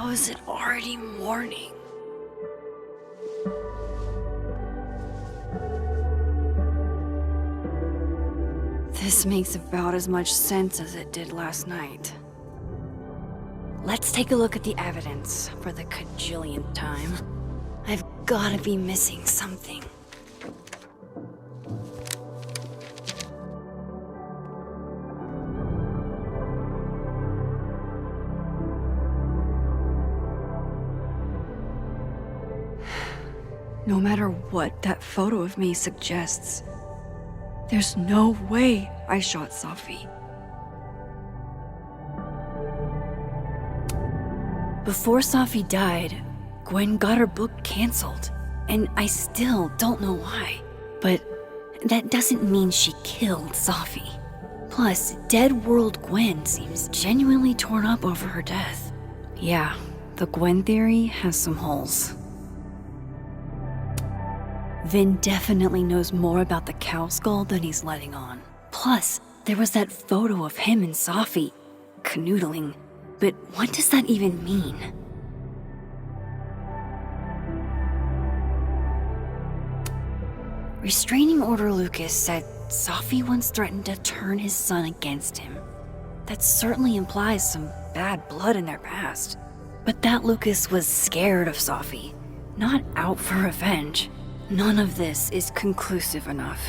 How is it already morning? This makes about as much sense as it did last night. Let's take a look at the evidence for the cajillionth time. I've gotta be missing something. No matter what that photo of me suggests, there's no way I shot Safi. Before Safi died, Gwen got her book canceled, and I still don't know why. But that doesn't mean she killed Safi. Plus, Dead World Gwen seems genuinely torn up over her death. Yeah, the Gwen theory has some holes. Vinh definitely knows more about the cow skull than he's letting on. Plus, there was that photo of him and Safi canoodling. But what does that even mean? Restraining Order Lucas said Safi once threatened to turn his son against him. That certainly implies some bad blood in their past. But that Lucas was scared of Safi, not out for revenge. None of this is conclusive enough.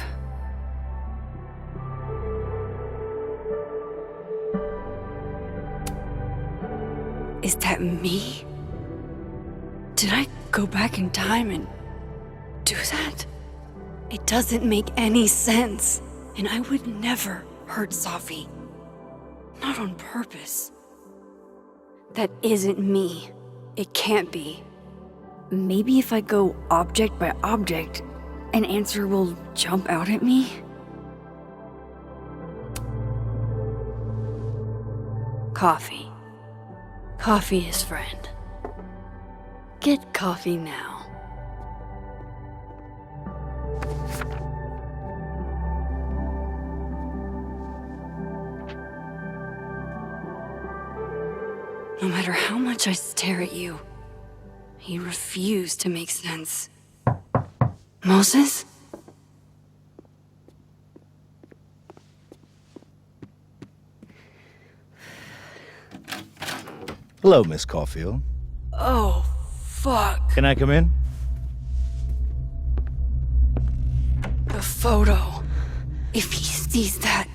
Is that me? Did I go back in time and do that? It doesn't make any sense, and I would never hurt Safi. Not on purpose. That isn't me. It can't be. Maybe if I go object by object, an answer will jump out at me? Coffee. Coffee is friend. Get coffee now. No matter how much I stare at you, you refuse to make sense. Moses? Hello, Miss Caulfield. Oh, fuck. Can I come in? The photo. If he sees that...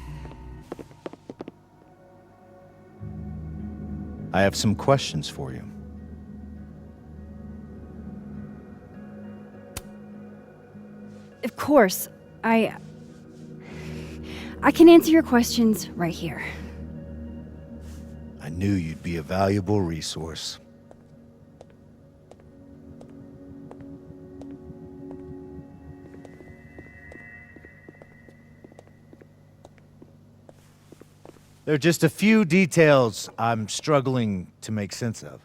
I have some questions for you. Of course, I can answer your questions right here. I knew you'd be a valuable resource. There are just a few details I'm struggling to make sense of.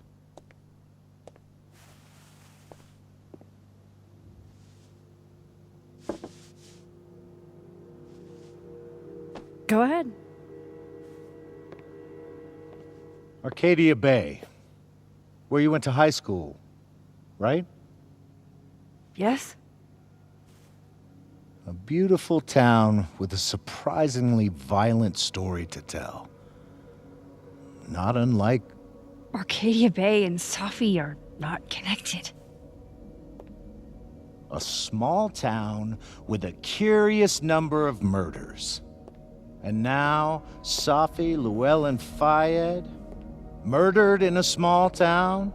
Go ahead. Arcadia Bay, where you went to high school, right? Yes? A beautiful town with a surprisingly violent story to tell. Not unlike... Arcadia Bay and Safi are not connected. A small town with a curious number of murders. And now, Safi, Llewellyn Fayed, murdered in a small town?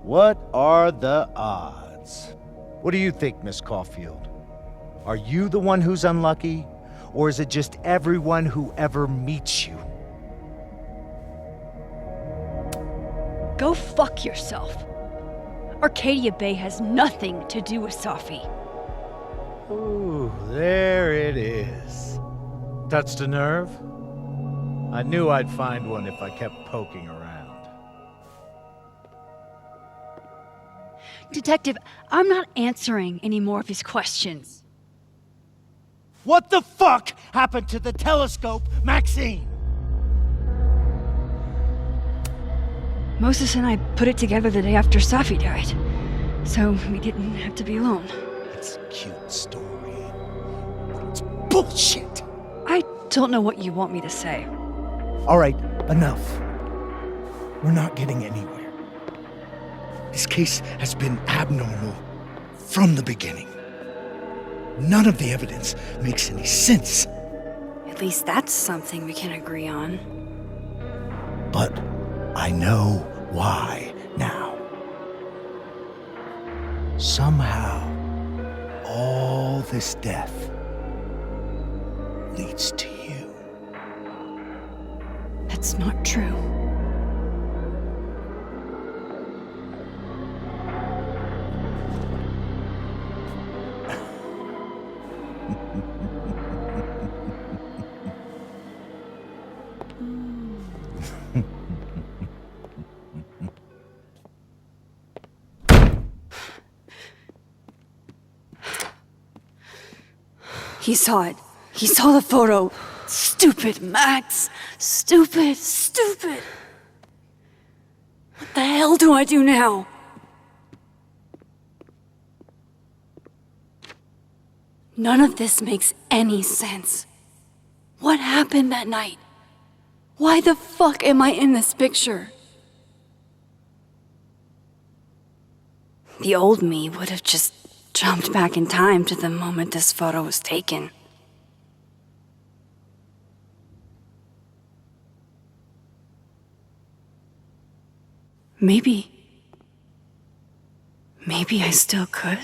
What are the odds? What do you think, Miss Caulfield? Are you the one who's unlucky? Or is it just everyone who ever meets you? Go fuck yourself. Arcadia Bay has nothing to do with Safi. Ooh, there it is. Touched a nerve? I knew I'd find one if I kept poking around. Detective, I'm not answering any more of his questions. What the fuck happened to the telescope, Maxine? Moses and I put it together the day after Safi died, so we didn't have to be alone. It's a cute story, but it's bullshit. I don't know what you want me to say. All right, enough. We're not getting anywhere. This case has been abnormal from the beginning. None of the evidence makes any sense. At least that's something we can agree on. But I know why now. Somehow, all this death leads to you. That's not true. He saw it. He saw the photo. Stupid, Max. Stupid, stupid. What the hell do I do now? None of this makes any sense. What happened that night? Why the fuck am I in this picture? The old me would have just jumped back in time to the moment this photo was taken. Maybe I still could.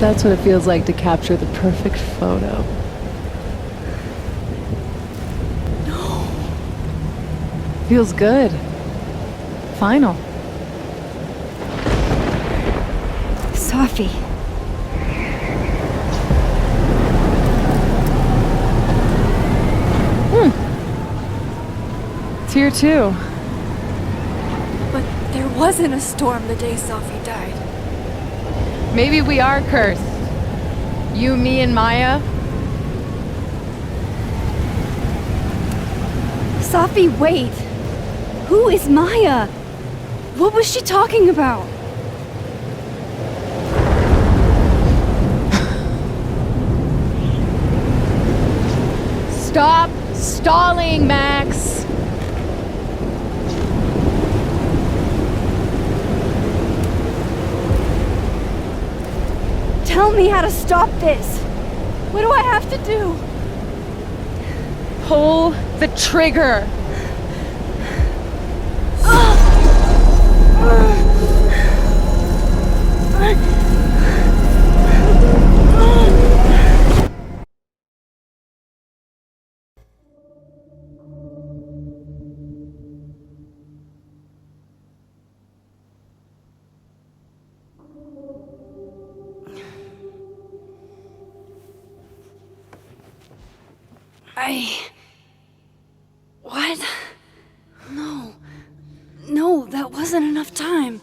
That's what it feels like to capture the perfect photo. No. Feels good. Final. Safi. It's here too. But there wasn't a storm the day Safi died. Maybe we are cursed. You, me, and Maya. Safi, wait. Who is Maya? What was she talking about? Stop stalling, Max. Tell me how to stop this. What do I have to do? Pull the trigger. What? No. No, that wasn't enough time.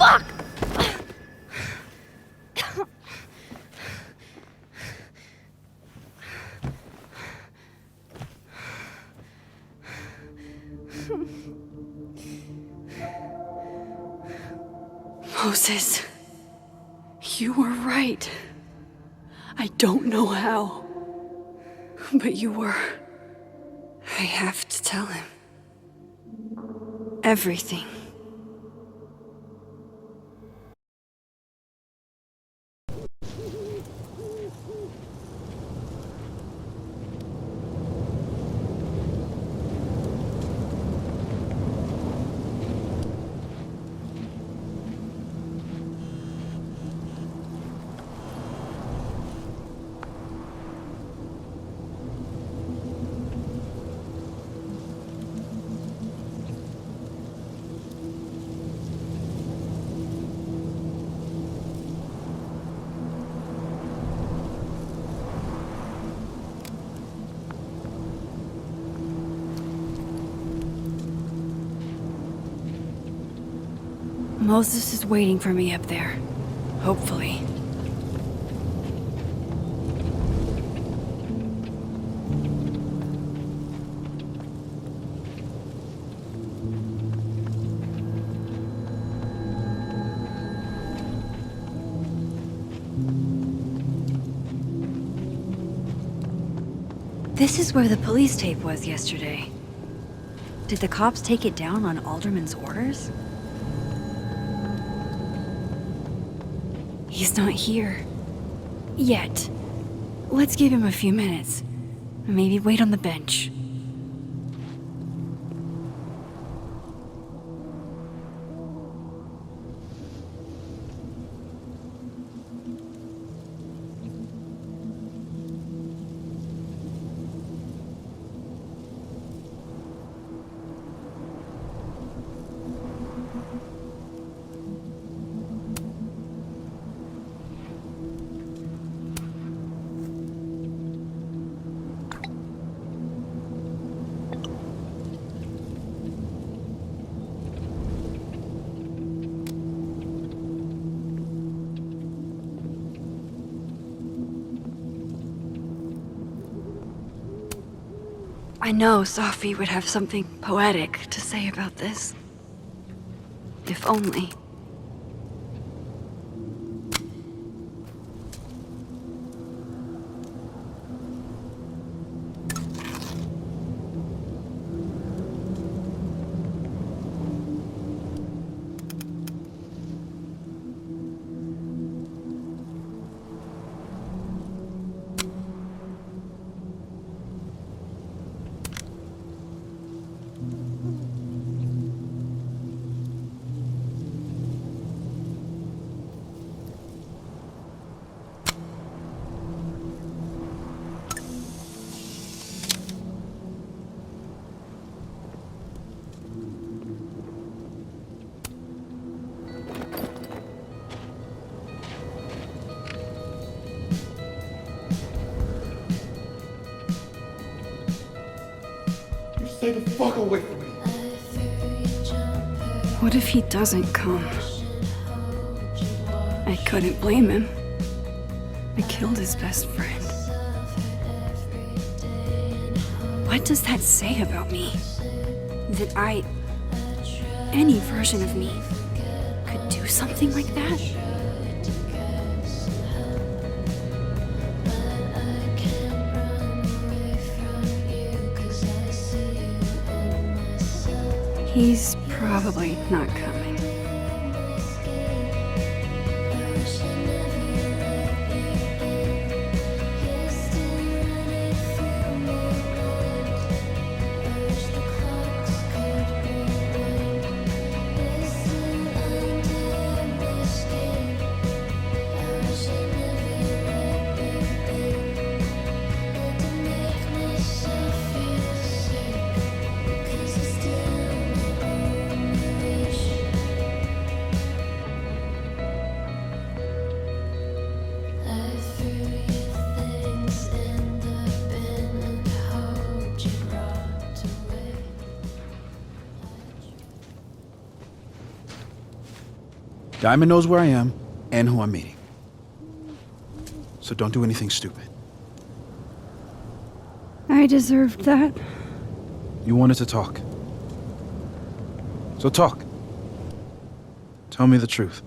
Fuck! Moses, you were right. I don't know how, but you were. I have to tell him. Everything. Moses is waiting for me up there. Hopefully. This is where the police tape was yesterday. Did the cops take it down on Alderman's orders? He's not here. Yet. Let's give him a few minutes. Maybe wait on the bench. I know Safi would have something poetic to say about this. If only. Stay the fuck away from me. What if he doesn't come? I couldn't blame him. I killed his best friend. What does that say about me? That any version of me, could do something like that? He's probably not coming. Diamond knows where I am and who I'm meeting. So don't do anything stupid. I deserved that. You wanted to talk. So talk. Tell me the truth.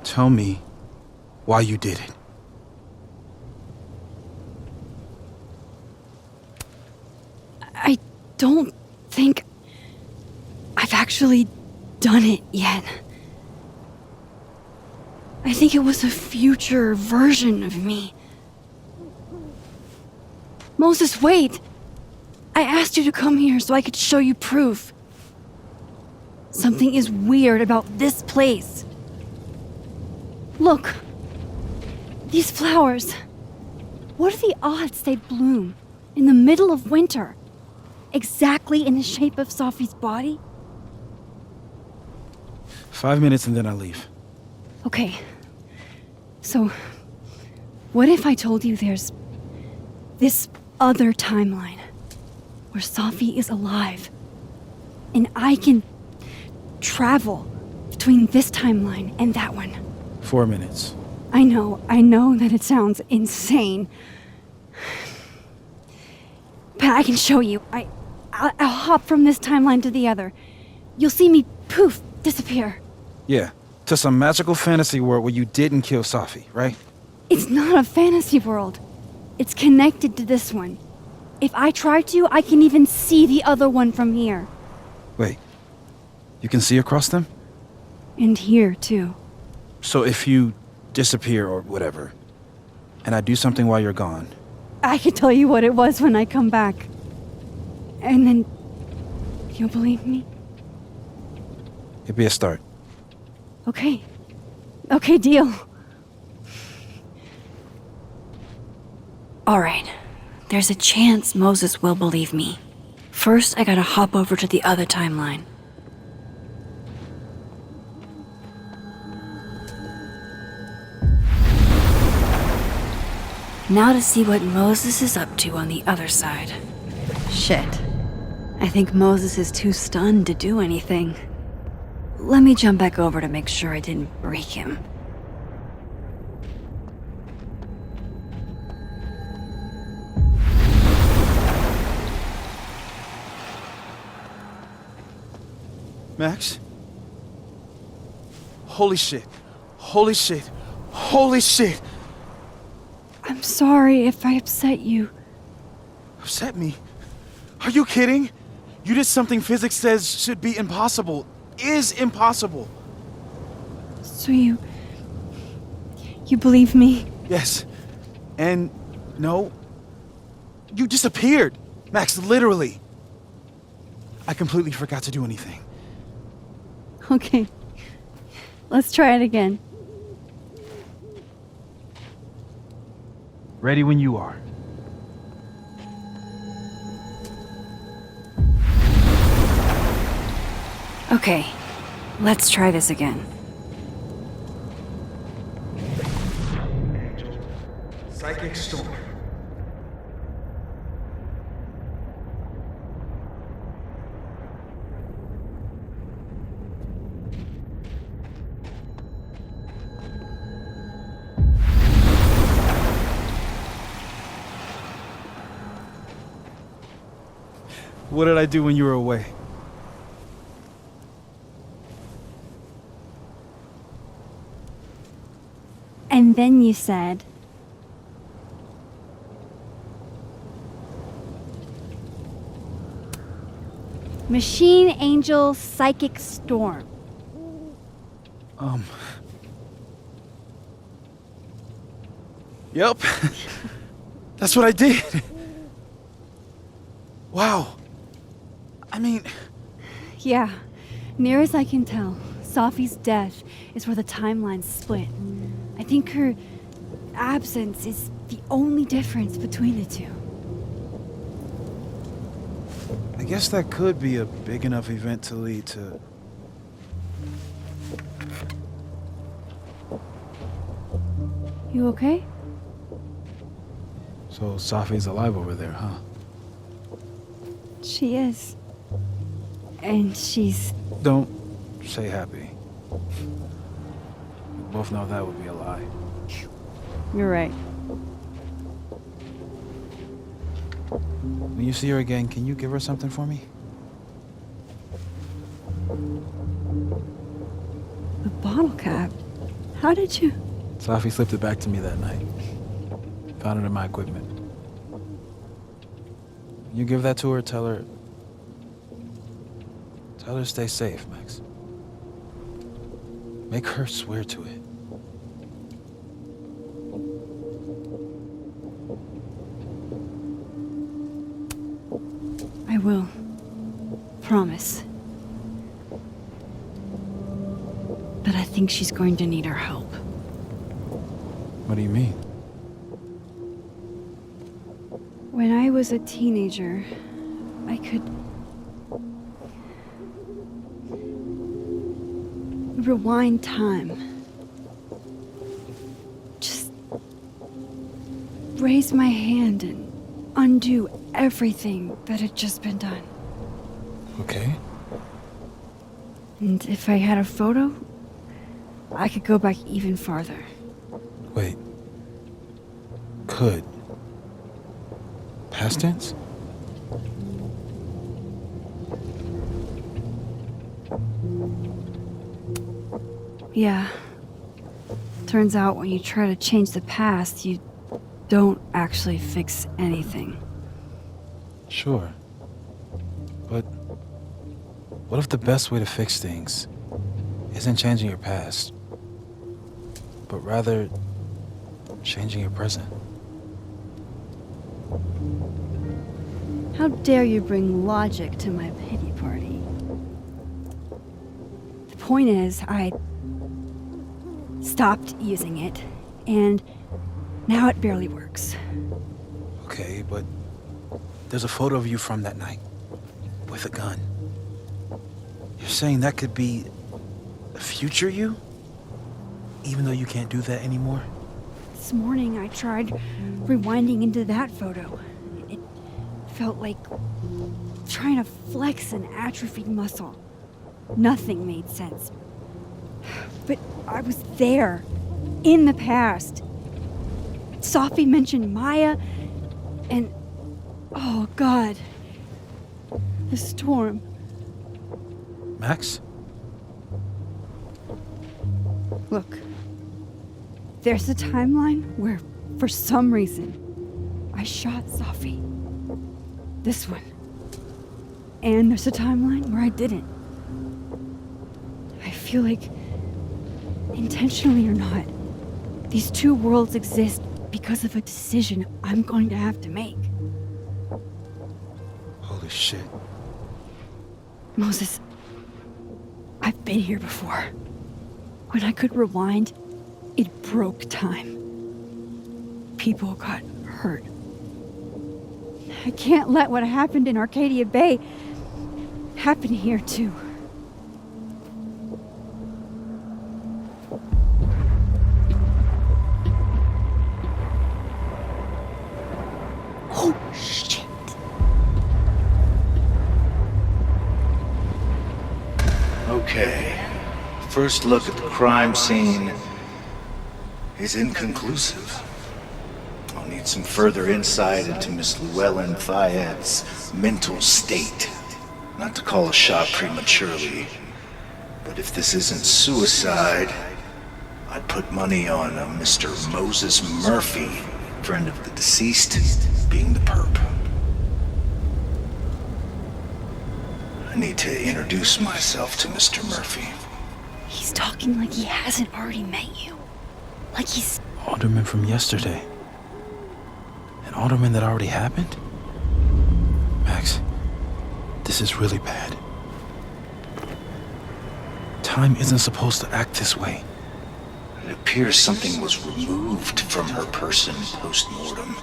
Tell me why you did it. I don't think I've actually done it yet. I think it was a future version of me. Moses, wait! I asked you to come here so I could show you proof. Something is weird about this place. Look. These flowers. What are the odds they bloom in the middle of winter? Exactly in the shape of Safi's body? 5 minutes and then I leave. Okay. So, what if I told you there's this other timeline where Safi is alive and I can travel between this timeline and that one? 4 minutes. I know that it sounds insane. But I can show you. I'll hop from this timeline to the other. You'll see me, poof, disappear. Yeah, to some magical fantasy world where you didn't kill Safi, right? It's not a fantasy world. It's connected to this one. If I try to, I can even see the other one from here. Wait, you can see across them? And here, too. So if you disappear or whatever, and I do something while you're gone, I can tell you what it was when I come back. And then you'll believe me? it'd be a start. Okay. Okay, deal. Alright. There's a chance Moses will believe me. First, I gotta hop over to the other timeline. Now to see what Moses is up to on the other side. Shit. I think Moses is too stunned to do anything. Let me jump back over to make sure I didn't break him. Max? Holy shit. Holy shit. Holy shit. I'm sorry if I upset you. Upset me? Are you kidding? You did something physics says should be impossible. Is impossible. So you believe me? Yes. And no. You disappeared. Max, literally. I completely forgot to do anything. Okay. Let's try it again. Ready when you are. Okay. Let's try this again. Psychic storm. What did I do when you were away? And then you said, Machine Angel Psychic Storm. Yep. That's what I did. Wow. I mean... Yeah, near as I can tell, Safi's death is where the timelines split. I think her absence is the only difference between the two. I guess that could be a big enough event to lead to... You okay? So Safi's alive over there, huh? She is. and she's... Don't say happy. We both know that would be a lie. You're right. When you see her again, can you give her something for me? A bottle cap? How did you... Safi slipped it back to me that night. Found it in my equipment. When you give that to her, tell her to stay safe, Max. Make her swear to it. I will. Promise. But I think she's going to need our help. What do you mean? When I was a teenager, I could... rewind time. Just... raise my hand and undo everything that had just been done. Okay. And if I had a photo, I could go back even farther. Wait. Could. Past tense? Yeah. Turns out when you try to change the past, you don't actually fix anything. Sure. But what if the best way to fix things isn't changing your past, but rather changing your present? How dare you bring logic to my pity party? The point is, I stopped using it, and now it barely works. Okay, but there's a photo of you from that night with a gun. You're saying that could be a future you? Even though you can't do that anymore? This morning I tried rewinding into that photo. It felt like trying to flex an atrophied muscle. Nothing made sense. But I was there, in the past. Safi mentioned Maya, and oh God, the storm. Max? Look, there's a timeline where, for some reason, I shot Safi. This one. And there's a timeline where I didn't. I feel like, intentionally or not, these two worlds exist because of a decision I'm going to have to make. Holy shit. Moses, I've been here before. When I could rewind, it broke time. People got hurt. I can't let what happened in Arcadia Bay happen here too. Oh, shit. Okay. First look at the crime scene is inconclusive. I'll need some further insight into Miss Llewellyn Fayette's mental state. Not to call a shot prematurely, but if this isn't suicide, I'd put money on a Mr. Moses Murphy, friend of the deceased, being the perp. I need to introduce myself to Mr. Murphy. He's talking like he hasn't already met you. Like he's... Alderman from yesterday. An Alderman that already happened? Max, this is really bad. Time isn't supposed to act this way. It appears something was removed from her person post-mortem.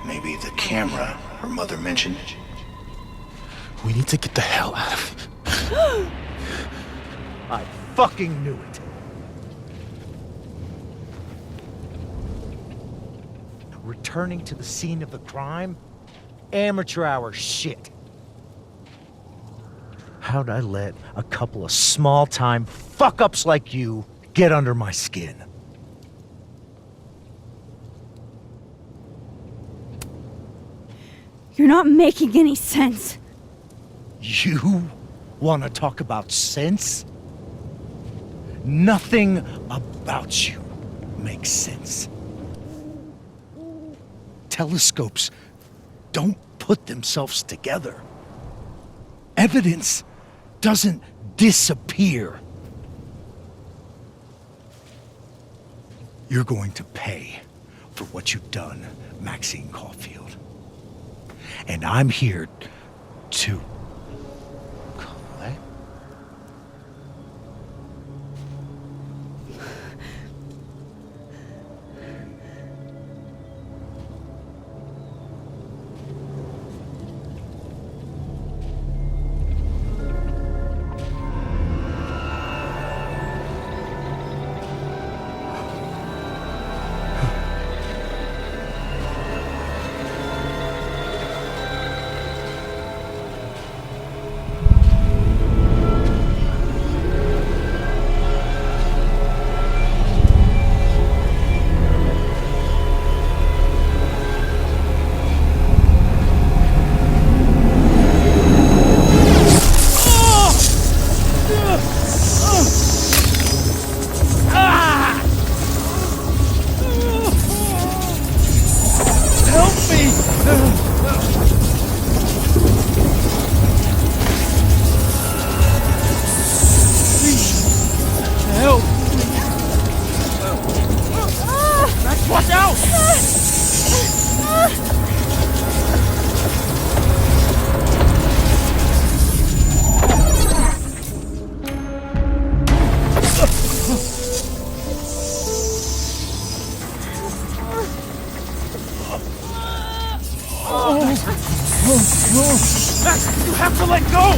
Maybe the camera her mother mentioned. We need to get the hell out of here. I fucking knew it. Returning to the scene of the crime? Amateur hour shit. How'd I let a couple of small-time fuck-ups like you get under my skin? You're not making any sense. You want to talk about sense? Nothing about you makes sense. Telescopes don't put themselves together. Evidence doesn't disappear. You're going to pay for what you've done, Maxine Caulfield. And I'm here to collect. Max, you have to let go!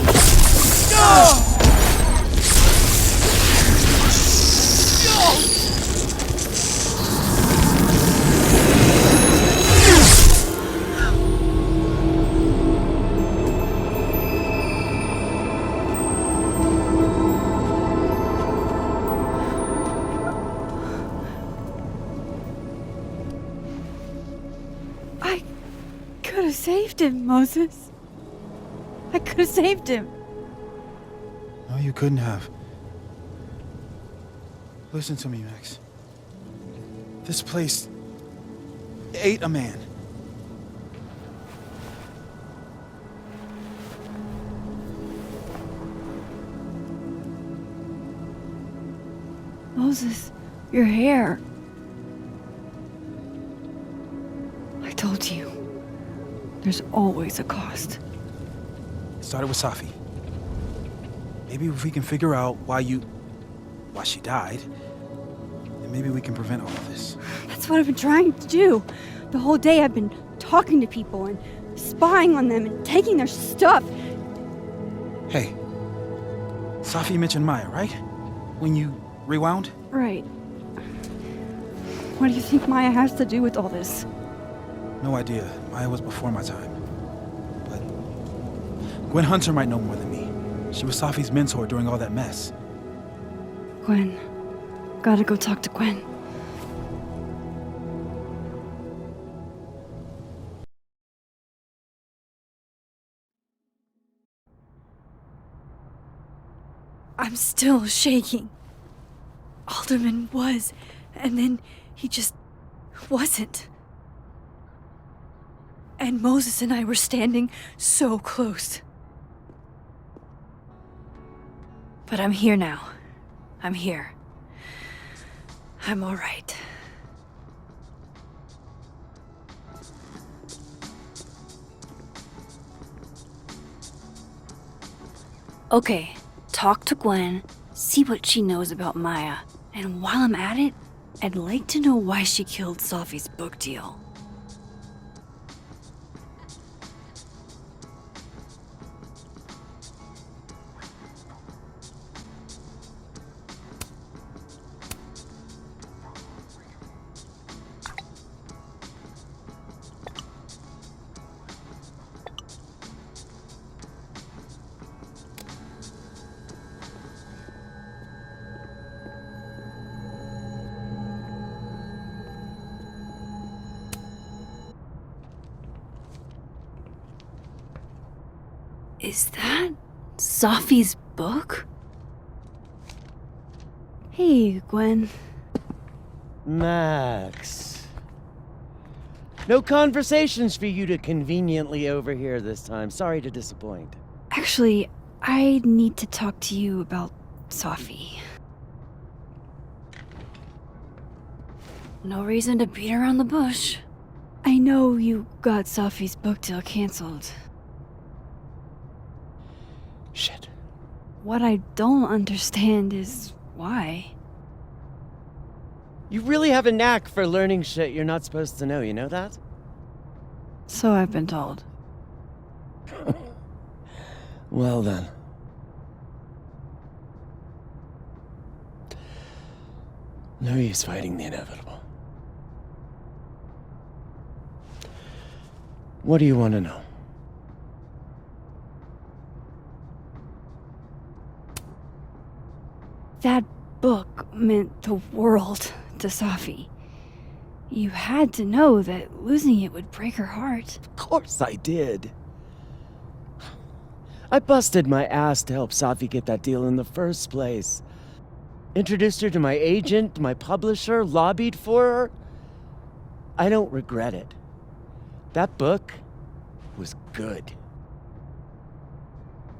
I could have saved him, Moses. I could have saved him. No, you couldn't have. Listen to me, Max. This place ate a man. Moses, your hair. I told you. There's always a cost. It started with Safi. Maybe if we can figure out why she died, then maybe we can prevent all of this. That's what I've been trying to do. The whole day I've been talking to people and spying on them and taking their stuff. Hey, Safi mentioned Maya, right? When you rewound? Right. What do you think Maya has to do with all this? No idea. Maya was before my time. But Gwen Hunter might know more than me. She was Safi's mentor during all that mess. Gwen. Gotta go talk to Gwen. I'm still shaking. Alderman was, and then he just wasn't. And Moses and I were standing so close. But I'm here now. I'm here. I'm all right. Okay, talk to Gwen, see what she knows about Maya. And while I'm at it, I'd like to know why she killed Safi's book deal. Is that Safi's book? Hey, Gwen. Max. No conversations for you to conveniently overhear this time. Sorry to disappoint. Actually, I need to talk to you about Safi. No reason to beat around the bush. I know you got Safi's book deal canceled. Shit. What I don't understand is why. You really have a knack for learning shit you're not supposed to know, you know that? So I've been told. Well then. No use fighting the inevitable. What do you want to know? That book meant the world to Safi. You had to know that losing it would break her heart. Of course I did. I busted my ass to help Safi get that deal in the first place. Introduced her to my agent, my publisher, lobbied for her. I don't regret it. That book was good.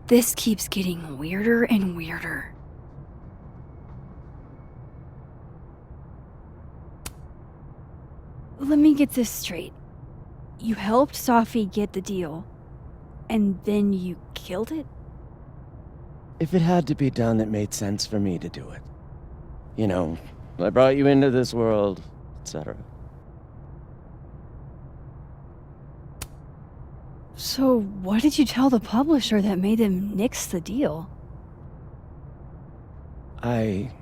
This keeps getting weirder and weirder. Let me get this straight. You helped Safi get the deal, and then you killed it? If it had to be done, it made sense for me to do it. You know, I brought you into this world, etc. So what did you tell the publisher that made them nix the deal? I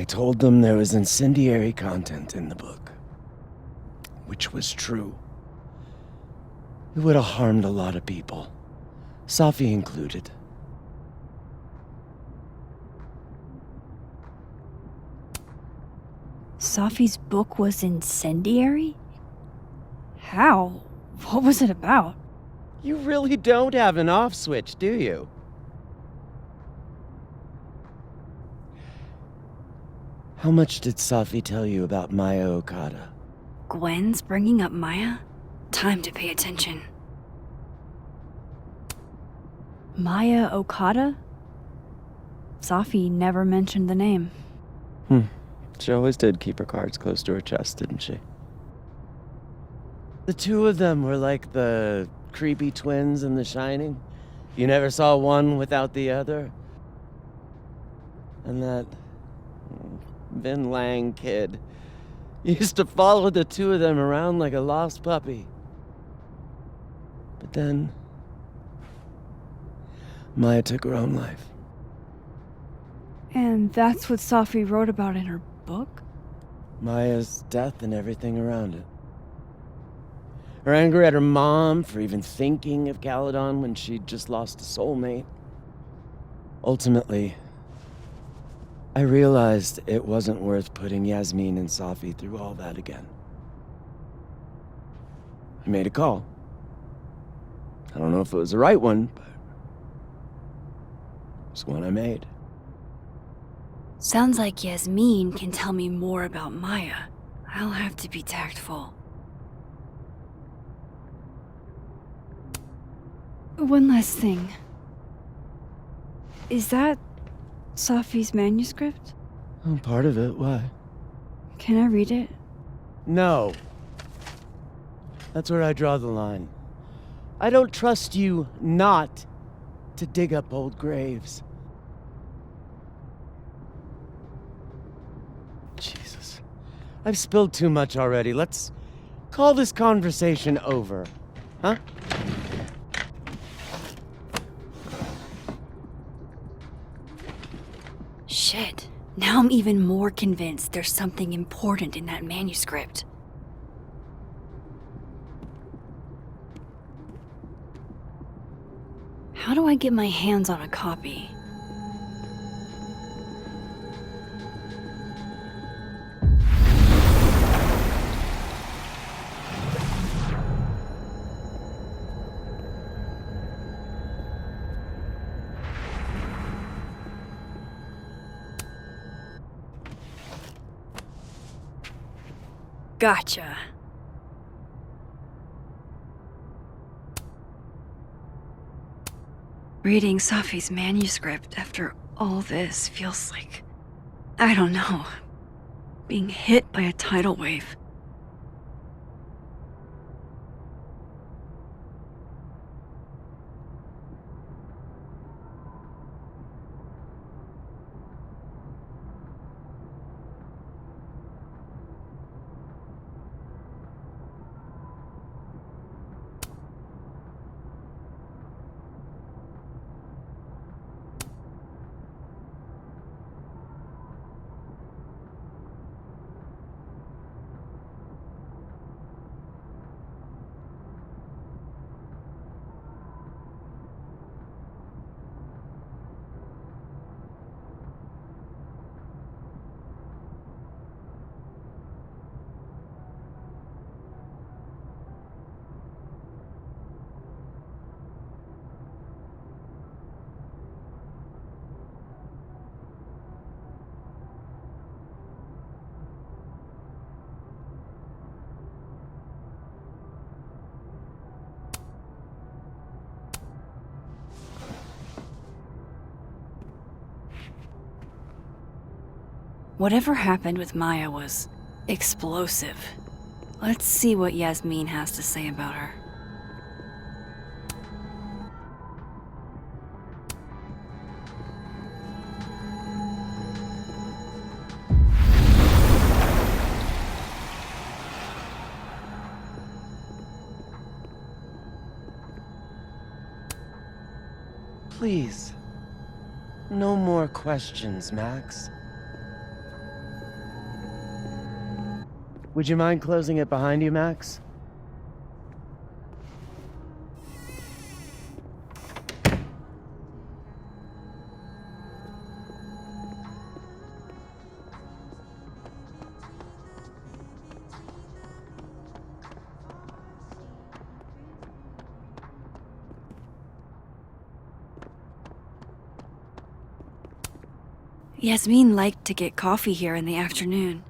told them there was incendiary content in the book, which was true. It would have harmed a lot of people, Safi included. Safi's book was incendiary? How? What was it about? You really don't have an off switch, do you? How much did Safi tell you about Maya Okada? Gwen's bringing up Maya? Time to pay attention. Maya Okada? Safi never mentioned the name. She always did keep her cards close to her chest, didn't she? The two of them were like the creepy twins in The Shining. You never saw one without the other. And that Vinh Lang kid used to follow the two of them around like a lost puppy. But then Maya took her own life. And that's what Safi wrote about in her book? Maya's death and everything around it. Her anger at her mom for even thinking of Caledon when she'd just lost a soulmate. Ultimately, I realized it wasn't worth putting Yasmin and Safi through all that again. I made a call. I don't know if it was the right one, but it's one I made. Sounds like Yasmin can tell me more about Maya. I'll have to be tactful. One last thing. Is that Safi's manuscript? Oh, part of it, why? Can I read it? No. That's where I draw the line. I don't trust you not to dig up old graves. Jesus. I've spilled too much already. Let's call this conversation over, huh? Shit. Now I'm even more convinced there's something important in that manuscript. How do I get my hands on a copy? Gotcha. Reading Safi's manuscript after all this feels like, I don't know, being hit by a tidal wave. Whatever happened with Maya was explosive. Let's see what Yasmin has to say about her. Please. No more questions, Max. Would you mind closing it behind you, Max? Yasmin liked to get coffee here in the afternoon.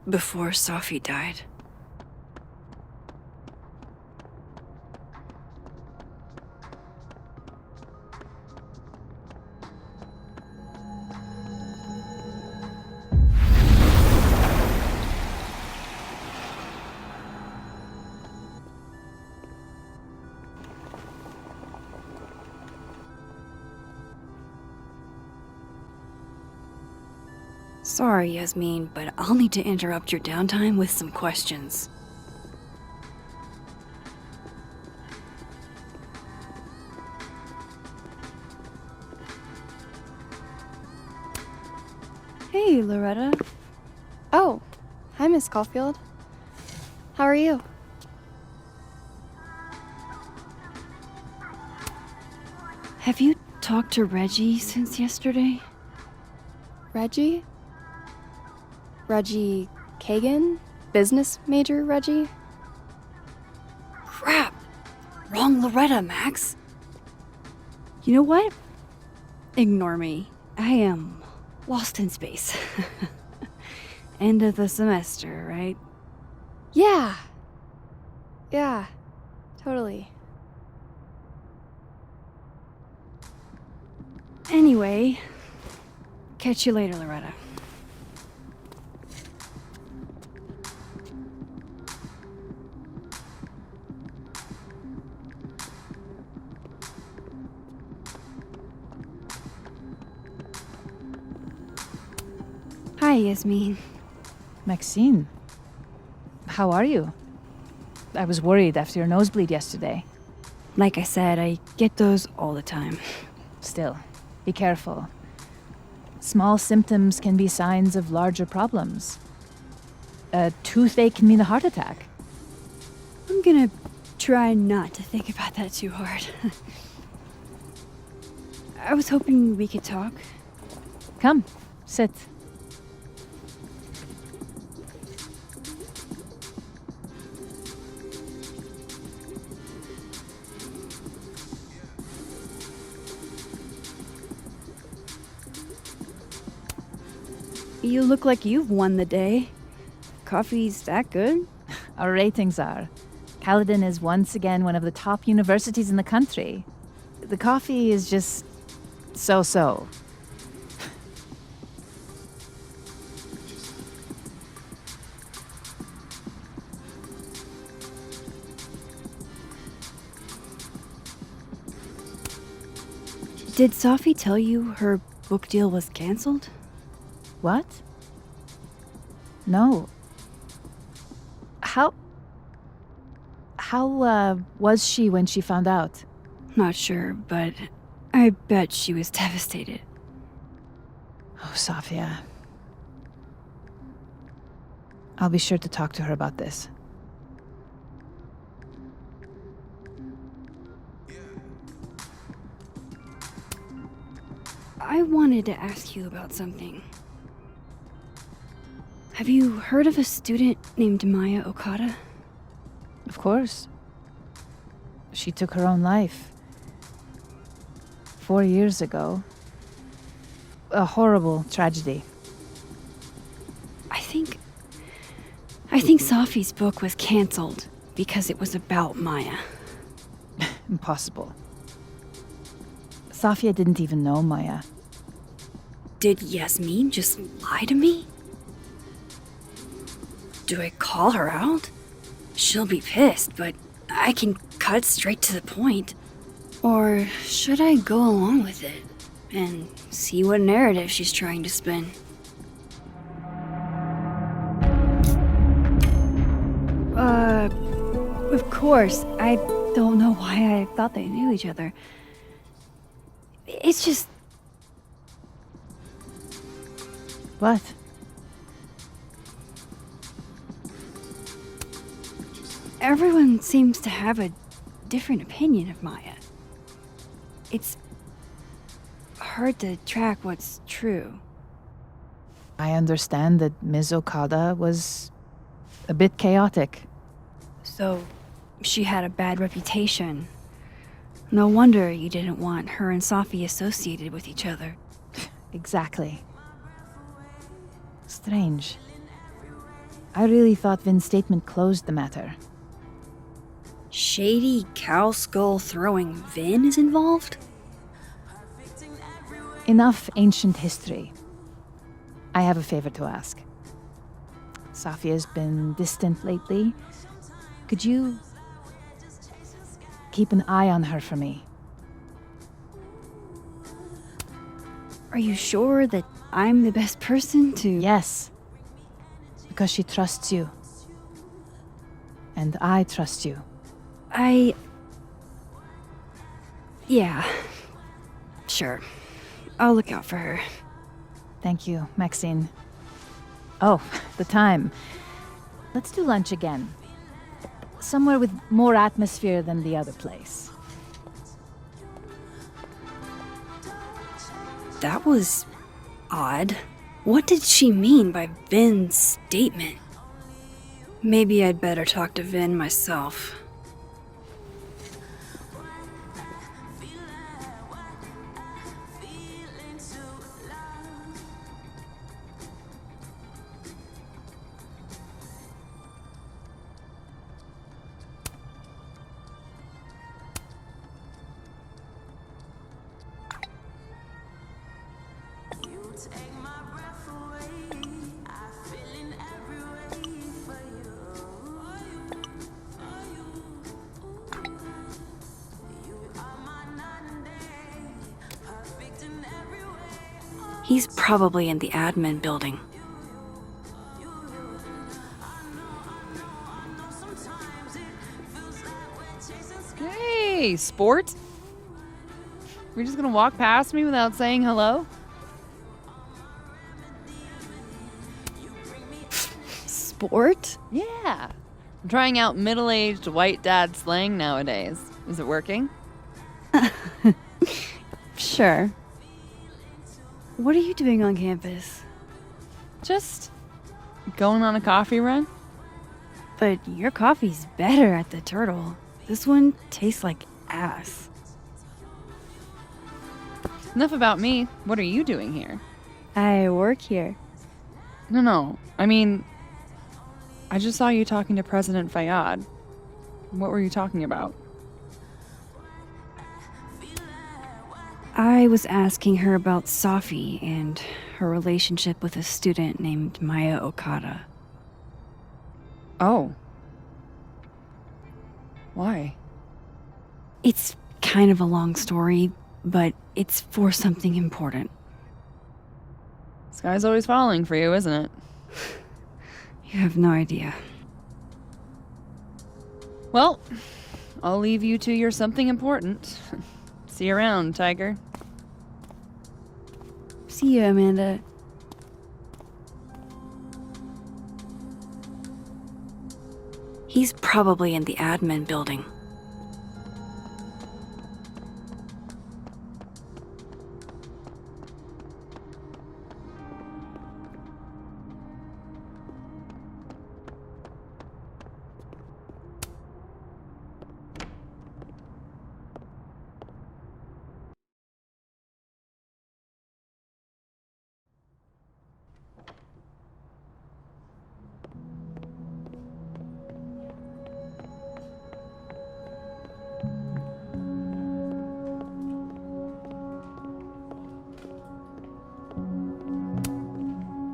Before Safi died. Sorry, Yasmin, but I'll need to interrupt your downtime with some questions. Hey, Loretta. Oh, hi, Miss Caulfield. How are you? Have you talked to Reggie since yesterday? Reggie? Reggie Kagan? Business major Reggie? Crap! Wrong Loretta, Max. You know what? Ignore me. I am lost in space. End of the semester, right? Yeah. Yeah, totally. Anyway, catch you later, Loretta. Hi, Yasmin. Maxine, how are you? I was worried after your nosebleed yesterday. Like I said, I get those all the time. Still, be careful. Small symptoms can be signs of larger problems. A toothache can mean a heart attack. I'm gonna try not to think about that too hard. I was hoping we could talk. Come, sit. You look like you've won the day. coffee's that good? Our ratings are. Caledon is once again one of the top universities in the country. The coffee is just so-so. Did Safi tell you her book deal was canceled? What? No. How was she when she found out? Not sure, but I bet she was devastated. Oh, Safia. I'll be sure to talk to her about this. I wanted to ask you about something. Have you heard of a student named Maya Okada? Of course. She took her own life. 4 years ago. A horrible tragedy. I think Safi's book was canceled because it was about Maya. Impossible. Safia didn't even know Maya. Did Yasmin just lie to me? Do I call her out? She'll be pissed, but I can cut straight to the point. Or should I go along with it and see what narrative she's trying to spin? Of course. I don't know why I thought they knew each other. It's just... What? Everyone seems to have a different opinion of Maya. It's hard to track what's true. I understand that Ms. Okada was a bit chaotic. So, she had a bad reputation. No wonder you didn't want her and Safi associated with each other. Exactly. Strange. I really thought Vin's statement closed the matter. Shady cow skull throwing Vin is involved? Enough ancient history. I have a favor to ask. Safia's been distant lately. Could you keep an eye on her for me? Are you sure that I'm the best person to... Yes. Because she trusts you. And I trust you. Yeah. Sure. I'll look out for her. Thank you, Maxine. Oh, the time. Let's do lunch again. Somewhere with more atmosphere than the other place. That was odd. What did she mean by Vin's statement? Maybe I'd better talk to Vin myself. He's probably in the admin building. Hey, sport? You're just gonna walk past me without saying hello? Sport? Yeah. I'm trying out middle-aged white dad slang nowadays. Is it working? Sure. What are you doing on campus? Just going on a coffee run? But your coffee's better at the Turtle. This one tastes like ass. Enough about me. What are you doing here? I work here. No. I mean, I just saw you talking to President Fayyad. What were you talking about? I was asking her about Safi and her relationship with a student named Maya Okada. Oh. Why? It's kind of a long story, but it's for something important. This guy's always falling for you, isn't it? You have no idea. Well, I'll leave you to your something important. See you around, Tiger. See you, Amanda. He's probably in the admin building.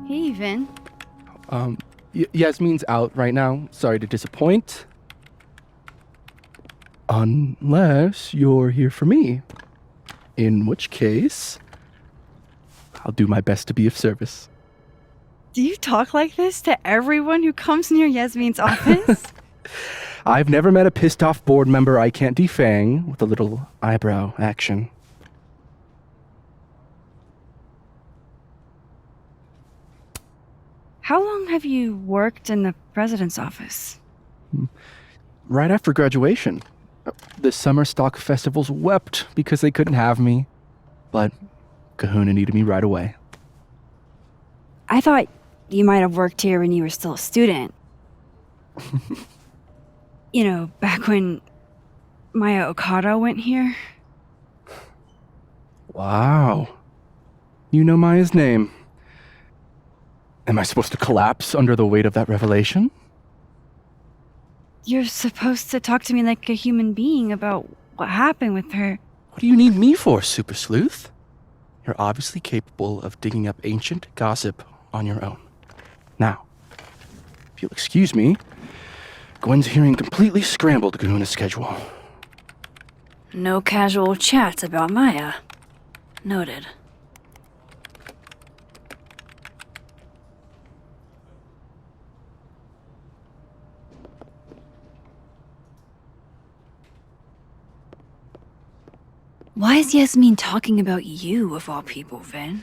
Hey, Vinh. Yasmin's out right now. Sorry to disappoint. Unless you're here for me. In which case, I'll do my best to be of service. Do you talk like this to everyone who comes near Yasmin's office? I've never met a pissed off board member I can't defang with a little eyebrow action. How long have you worked in the president's office? Right after graduation. The summer stock festivals wept because they couldn't have me. But Kahuna needed me right away. I thought you might have worked here when you were still a student. You know, back when Maya Okada went here. Wow. You know Maya's name. Am I supposed to collapse under the weight of that revelation? You're supposed to talk to me like a human being about what happened with her. What do you need me for, Super Sleuth? You're obviously capable of digging up ancient gossip on your own. Now, if you'll excuse me, Gwen's hearing completely scrambled Kahuna's schedule. No casual chats about Maya. Noted. Why is Yasmin talking about you, of all people, Vinh?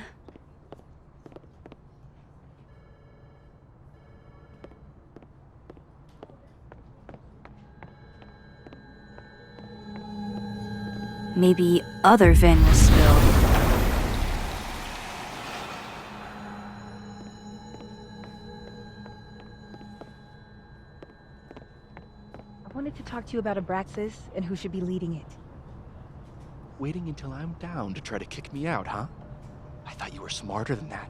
Maybe other Vinh was spilled. I wanted to talk to you about Abraxas and who should be leading it. Waiting until I'm down to try to kick me out, huh? I thought you were smarter than that.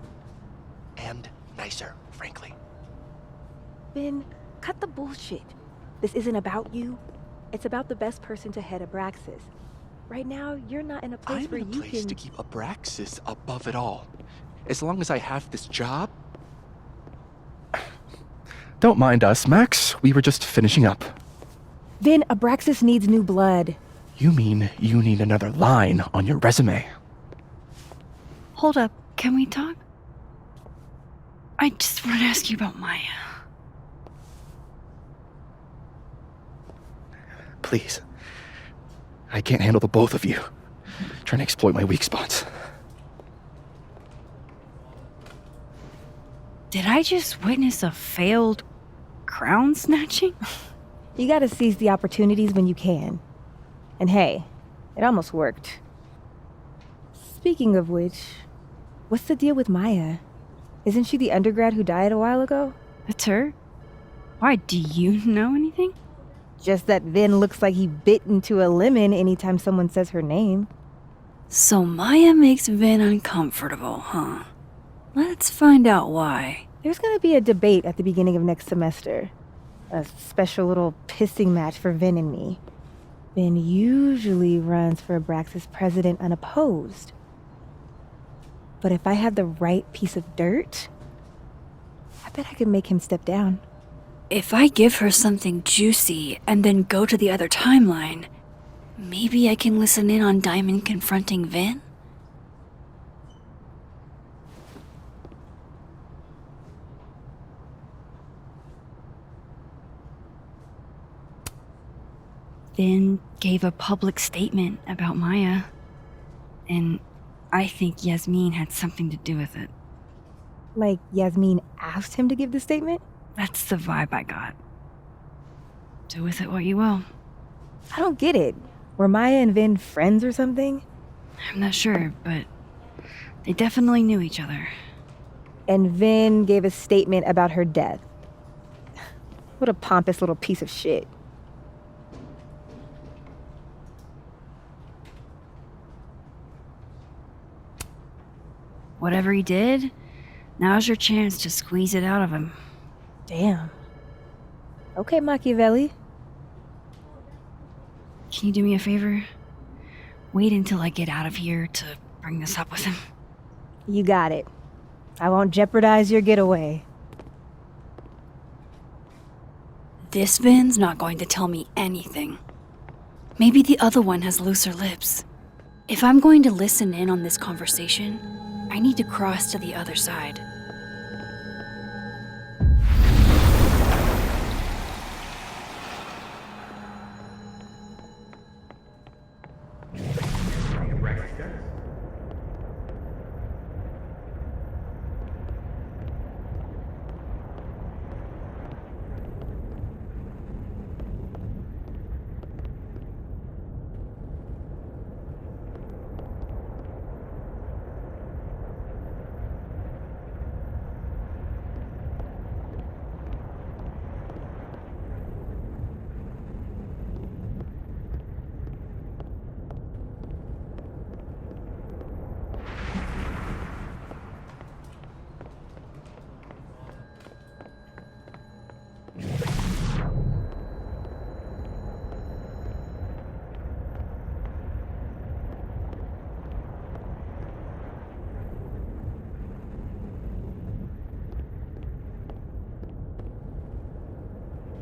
And nicer, frankly. Vinh, cut the bullshit. This isn't about you. It's about the best person to head Abraxas. Right now, you're not in a place I'm where in a you place can... to keep Abraxas above it all. As long as I have this job... Don't mind us, Max. We were just finishing up. Vinh, Abraxas needs new blood. You mean you need another line on your resume? Hold up, can we talk? I just want to ask you about Maya. Please. I can't handle the both of you. Trying to exploit my weak spots. Did I just witness a failed crown snatching? You gotta seize the opportunities when you can. And hey, it almost worked. Speaking of which, what's the deal with Maya? Isn't she the undergrad who died a while ago? That's her? Why, do you know anything? Just that Vinh looks like he bit into a lemon anytime someone says her name. So Maya makes Vinh uncomfortable, huh? Let's find out why. There's gonna be a debate at the beginning of next semester. A special little pissing match for Vinh and me. Vinh usually runs for Abraxas president unopposed. But if I had the right piece of dirt, I bet I could make him step down. If I give her something juicy and then go to the other timeline, maybe I can listen in on Diamond confronting Vinh? Vinh gave a public statement about Maya, and I think Yasmin had something to do with it. Like Yasmin asked him to give the statement? That's the vibe I got. Do with it what you will. I don't get it. Were Maya and Vinh friends or something? I'm not sure, but they definitely knew each other. And Vinh gave a statement about her death. What a pompous little piece of shit. Whatever he did, now's your chance to squeeze it out of him. Damn. Okay, Machiavelli. Can you do me a favor? Wait until I get out of here to bring this up with him. You got it. I won't jeopardize your getaway. This Vin's not going to tell me anything. Maybe the other one has looser lips. If I'm going to listen in on this conversation, I need to cross to the other side.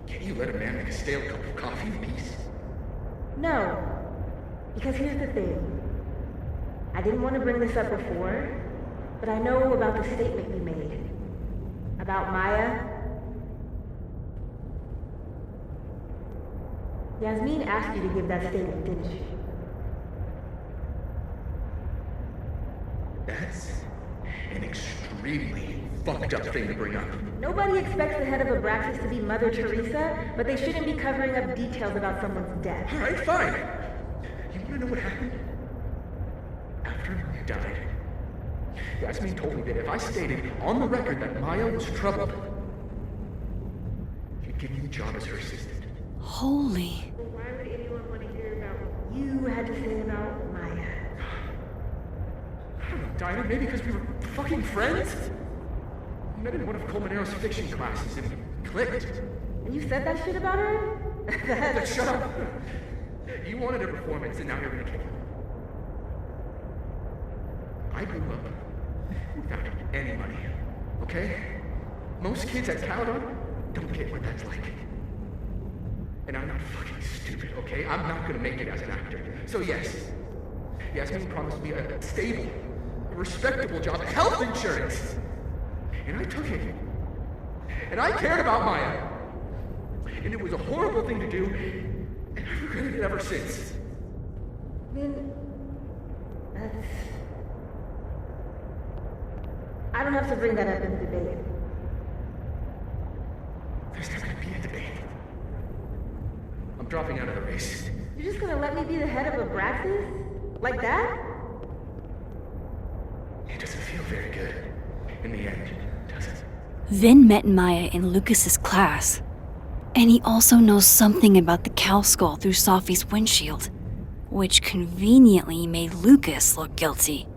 Can't you let a man make a stale cup of coffee in peace? No. Because here's the thing. I didn't want to bring this up before, but I know about the statement you made. About Maya. Yasmin asked you to give that statement, didn't she? That's an extremely fucked up thing to bring up. Nobody expects the head of Abraxas to be Mother Teresa, but they shouldn't be covering up details about someone's death. Alright, fine. You wanna know what happened? After Maya died, Yasmin told me that if I stated on the record that Maya was troubled, she'd give me the job as her assistant. Holy. Why would anyone want to hear about what you had to say about Maya? I don't know, Dinah, maybe because we were fucking friends? We met in one of Colmenaro's fiction classes and we clicked. And you said that shit about her? Shut up! You wanted a performance and now you're gonna kill her. I grew up without any money, okay? Most kids at Caledon don't get what that's like. And I'm not fucking stupid, okay? I'm not gonna make it as an actor. So yes, Yasmin promised me a stable, a respectable job, health insurance. And I took it. And I cared about Maya. And it was a horrible thing to do, and I've regretted it ever since. Then, I don't have to bring that up in the debate. There's never gonna be a debate. I'm dropping out of the race. You're just gonna let me be the head of Abraxas? Like that? It doesn't feel very good in the end, does it? Vinh met Maya in Lucas's class, and he also knows something about the cow skull through Safi's windshield, which conveniently made Lucas look guilty.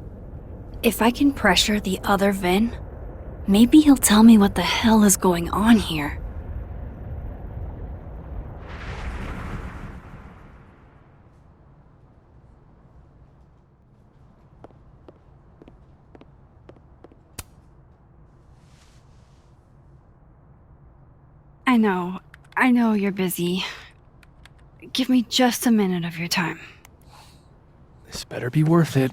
If I can pressure the other Vinh, maybe he'll tell me what the hell is going on here. I know you're busy. Give me just a minute of your time. This better be worth it.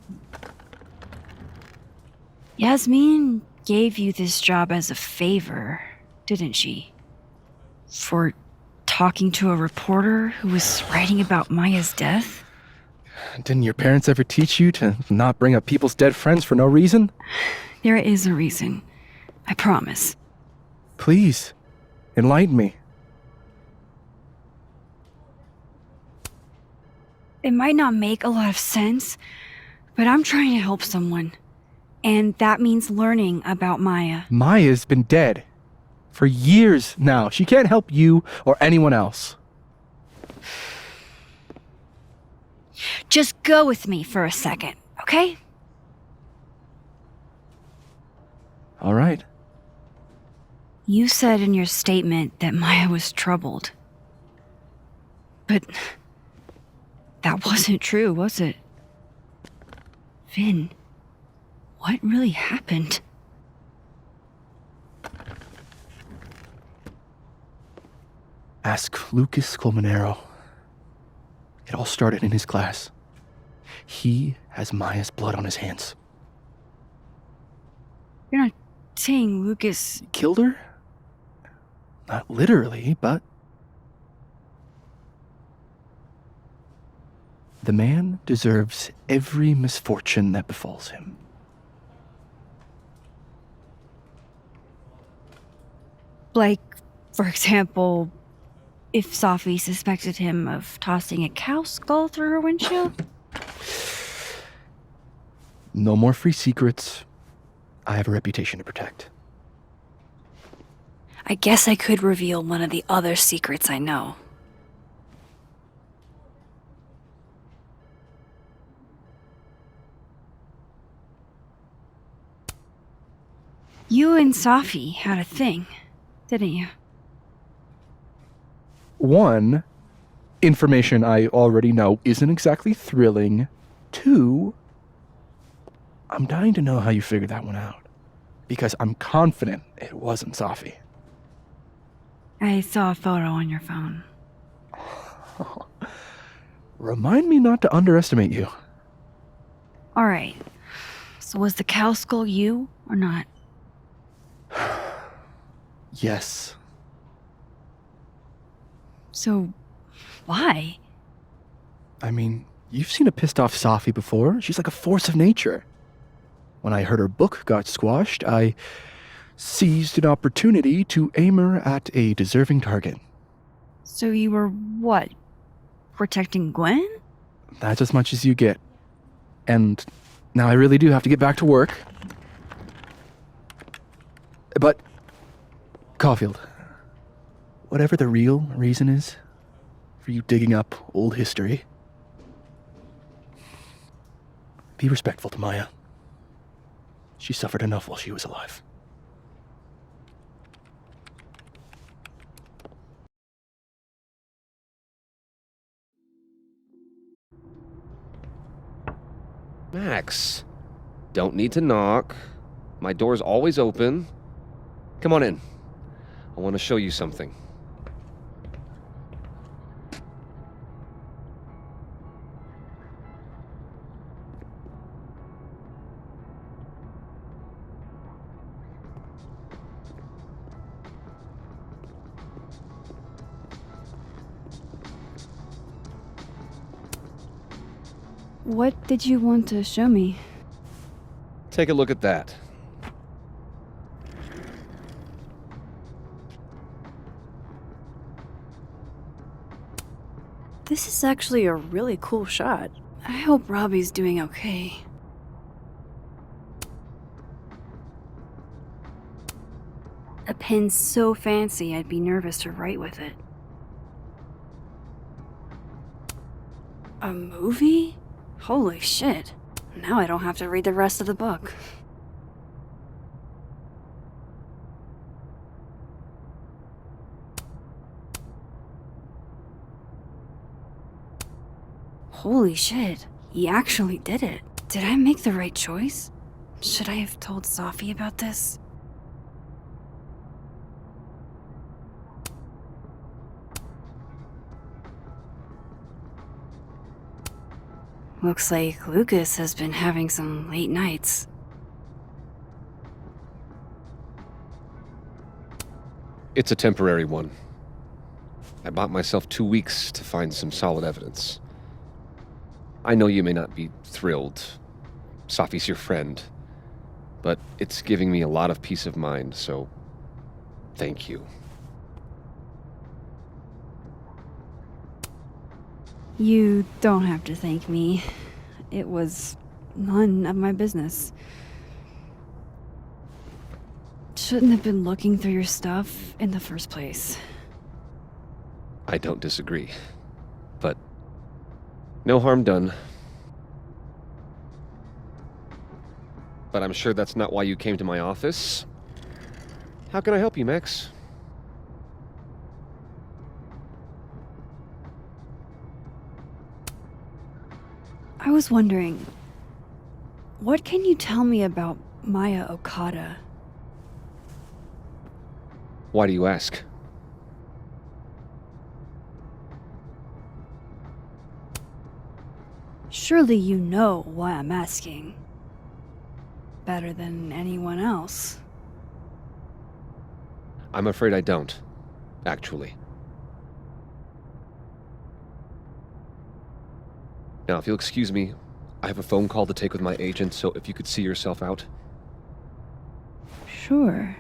Yasmin gave you this job as a favor, didn't she? For talking to a reporter who was writing about Maya's death? Didn't your parents ever teach you to not bring up people's dead friends for no reason? There is a reason. I promise. Please, enlighten me. It might not make a lot of sense, but I'm trying to help someone. And that means learning about Maya. Maya's been dead for years now. She can't help you or anyone else. Just go with me for a second, okay? All right. You said in your statement that Maya was troubled. But that wasn't true, was it? Vinh, what really happened? Ask Lucas Colmenero. It all started in his class. He has Maya's blood on his hands. You're not saying Lucas... Killed her? Not literally, but... The man deserves every misfortune that befalls him. Like, for example, if Safi suspected him of tossing a cow skull through her windshield? No more free secrets. I have a reputation to protect. I guess I could reveal one of the other secrets I know. You and Safi had a thing, didn't you? One, information I already know isn't exactly thrilling. Two, I'm dying to know how you figured that one out. Because I'm confident it wasn't Safi. I saw a photo on your phone. Remind me not to underestimate you. Alright. So was the cow skull you, or not? Yes. So, why? I mean, you've seen a pissed off Safi before. She's like a force of nature. When I heard her book got squashed, I seized an opportunity to aim her at a deserving target. So you were, what, protecting Gwen? That's as much as you get. And now I really do have to get back to work. But, Caulfield, whatever the real reason is for you digging up old history, be respectful to Maya. She suffered enough while she was alive. Max, don't need to knock. My door's always open. Come on in. I want to show you something. What did you want to show me? Take a look at that. This is actually a really cool shot. I hope Robbie's doing okay. A pen so fancy I'd be nervous to write with it. A movie? Holy shit. Now I don't have to read the rest of the book. Holy shit. He actually did it. Did I make the right choice? Should I have told Safi about this? Looks like Lucas has been having some late nights. It's a temporary one. I bought myself 2 weeks to find some solid evidence. I know you may not be thrilled. Safi's your friend. But it's giving me a lot of peace of mind, so thank you. You don't have to thank me. It was none of my business. Shouldn't have been looking through your stuff in the first place. I don't disagree. But no harm done. But I'm sure that's not why you came to my office. How can I help you, Max? I was wondering, what can you tell me about Maya Okada? Why do you ask? Surely you know why I'm asking. Better than anyone else. I'm afraid I don't, actually. Now, if you'll excuse me, I have a phone call to take with my agent, so if you could see yourself out. Sure.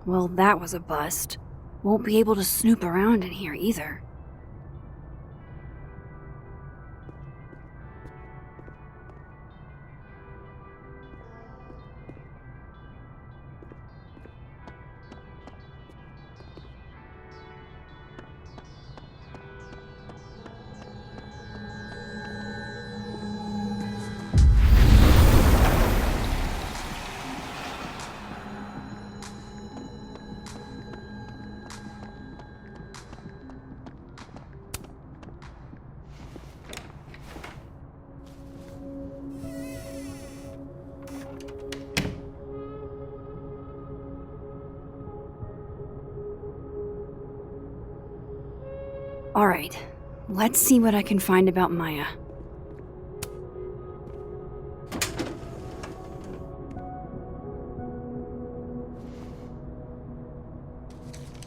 Well, that was a bust. Won't be able to snoop around in here either. Alright, let's see what I can find about Maya.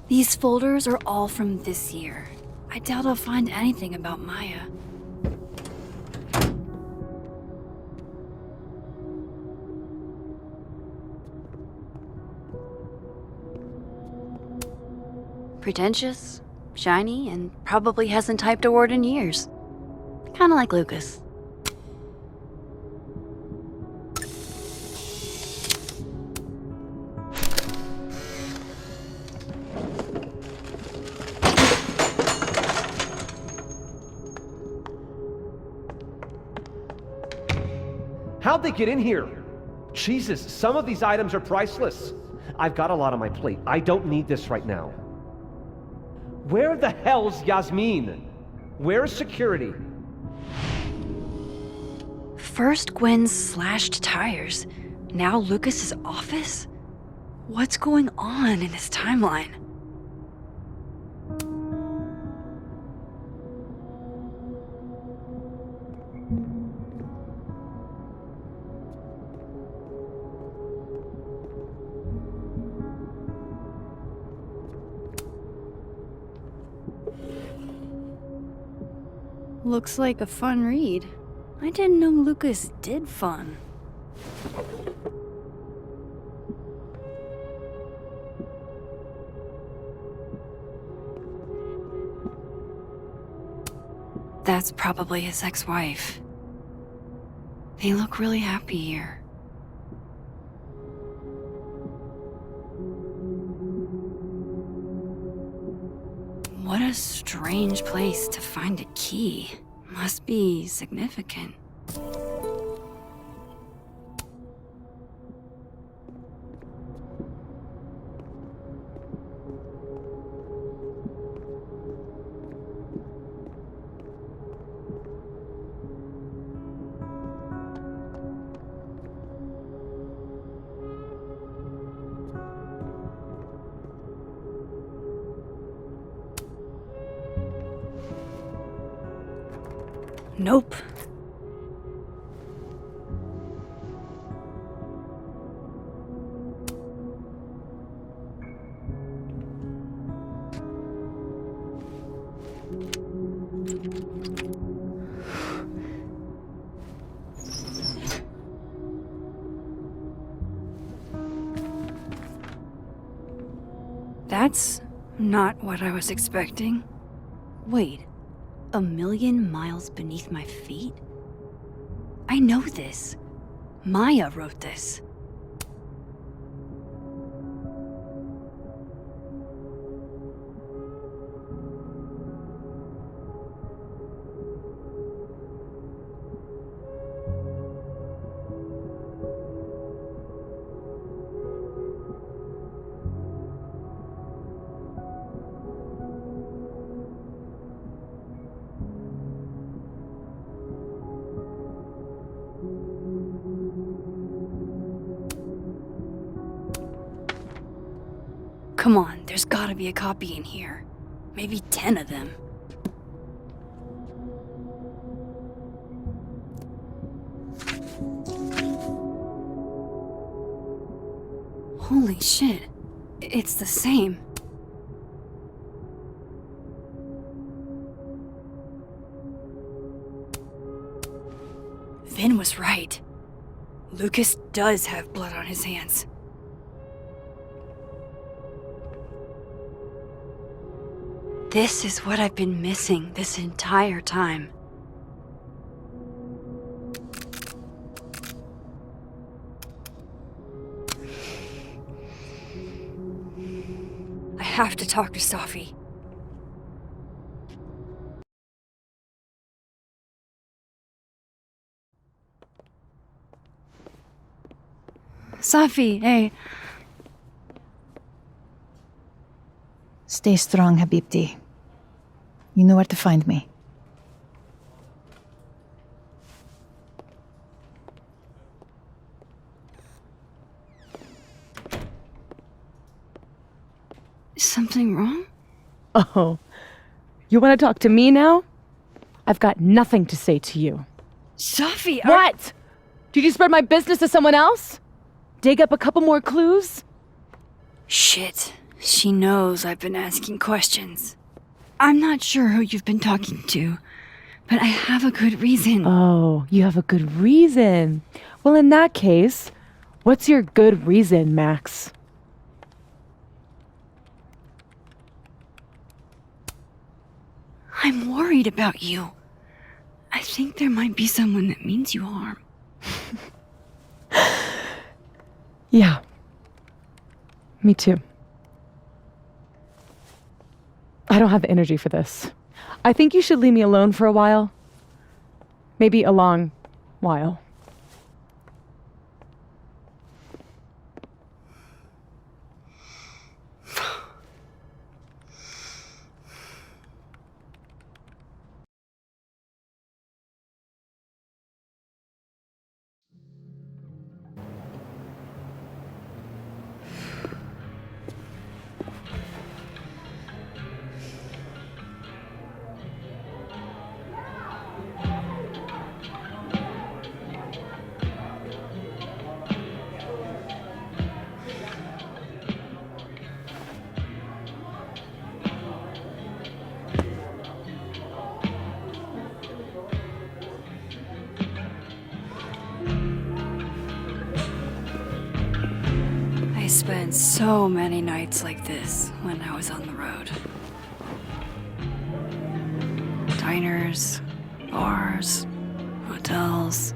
These folders are all from this year. I doubt I'll find anything about Maya. Pretentious, shiny, and probably hasn't typed a word in years. Kinda like Lucas. How'd they get in here? Jesus, some of these items are priceless. I've got a lot on my plate. I don't need this right now. Where the hell's Yasmin? Where's security? First Gwen slashed tires, now Lucas's office? What's going on in his timeline? Looks like a fun read. I didn't know Lucas did fun. That's probably his ex-wife. They look really happy here. What a strange place to find a key. Must be significant. Nope. That's not what I was expecting. Wait, 1,000,000 miles beneath my feet? I know this. Maya wrote this. Come on, there's gotta be a copy in here. Maybe 10 of them. Holy shit. It's the same. Vinh was right. Lucas does have blood on his hands. This is what I've been missing this entire time. I have to talk to Safi. Safi, hey. Stay strong, Habibti. You know where to find me. Is something wrong? Oh, you want to talk to me now? I've got nothing to say to you. Safi, What? Did you spread my business to someone else? Dig up a couple more clues? Shit. She knows I've been asking questions. I'm not sure who you've been talking to, but I have a good reason. Oh, you have a good reason. Well, in that case, what's your good reason, Max? I'm worried about you. I think there might be someone that means you harm. Yeah. Me too. I don't have the energy for this. I think you should leave me alone for a while. Maybe a long while. I spent so many nights like this when I was on the road. Diners, bars, hotels.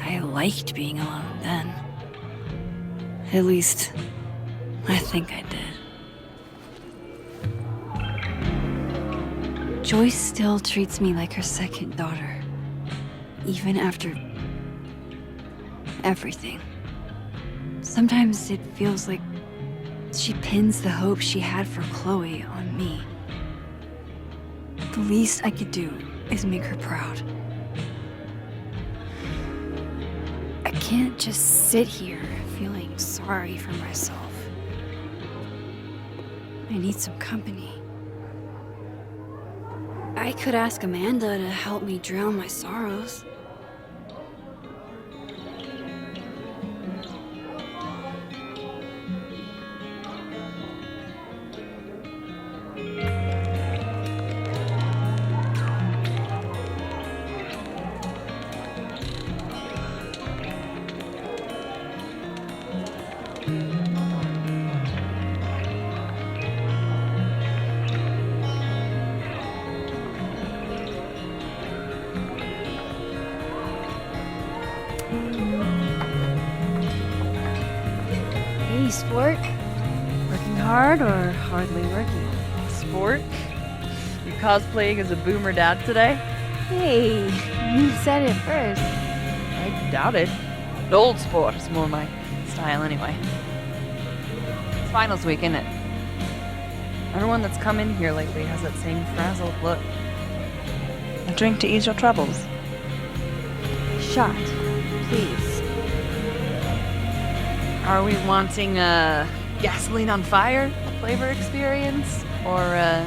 I liked being alone then. At least, I think I did. Joyce still treats me like her second daughter, even after everything. Sometimes it feels like she pins the hope she had for Chloe on me. The least I could do is make her proud. I can't just sit here feeling sorry for myself. I need some company. I could ask Amanda to help me drown my sorrows. Hey, sport. Working hard or hardly working? Sport? You cosplaying as a boomer dad today? Hey, you said it first. I doubt it. The old sport is more my style anyway. It's finals week, isn't it? Everyone that's come in here lately has that same frazzled look. A drink to ease your troubles. Shot, please. Are we wanting a gasoline on fire flavor experience? Or a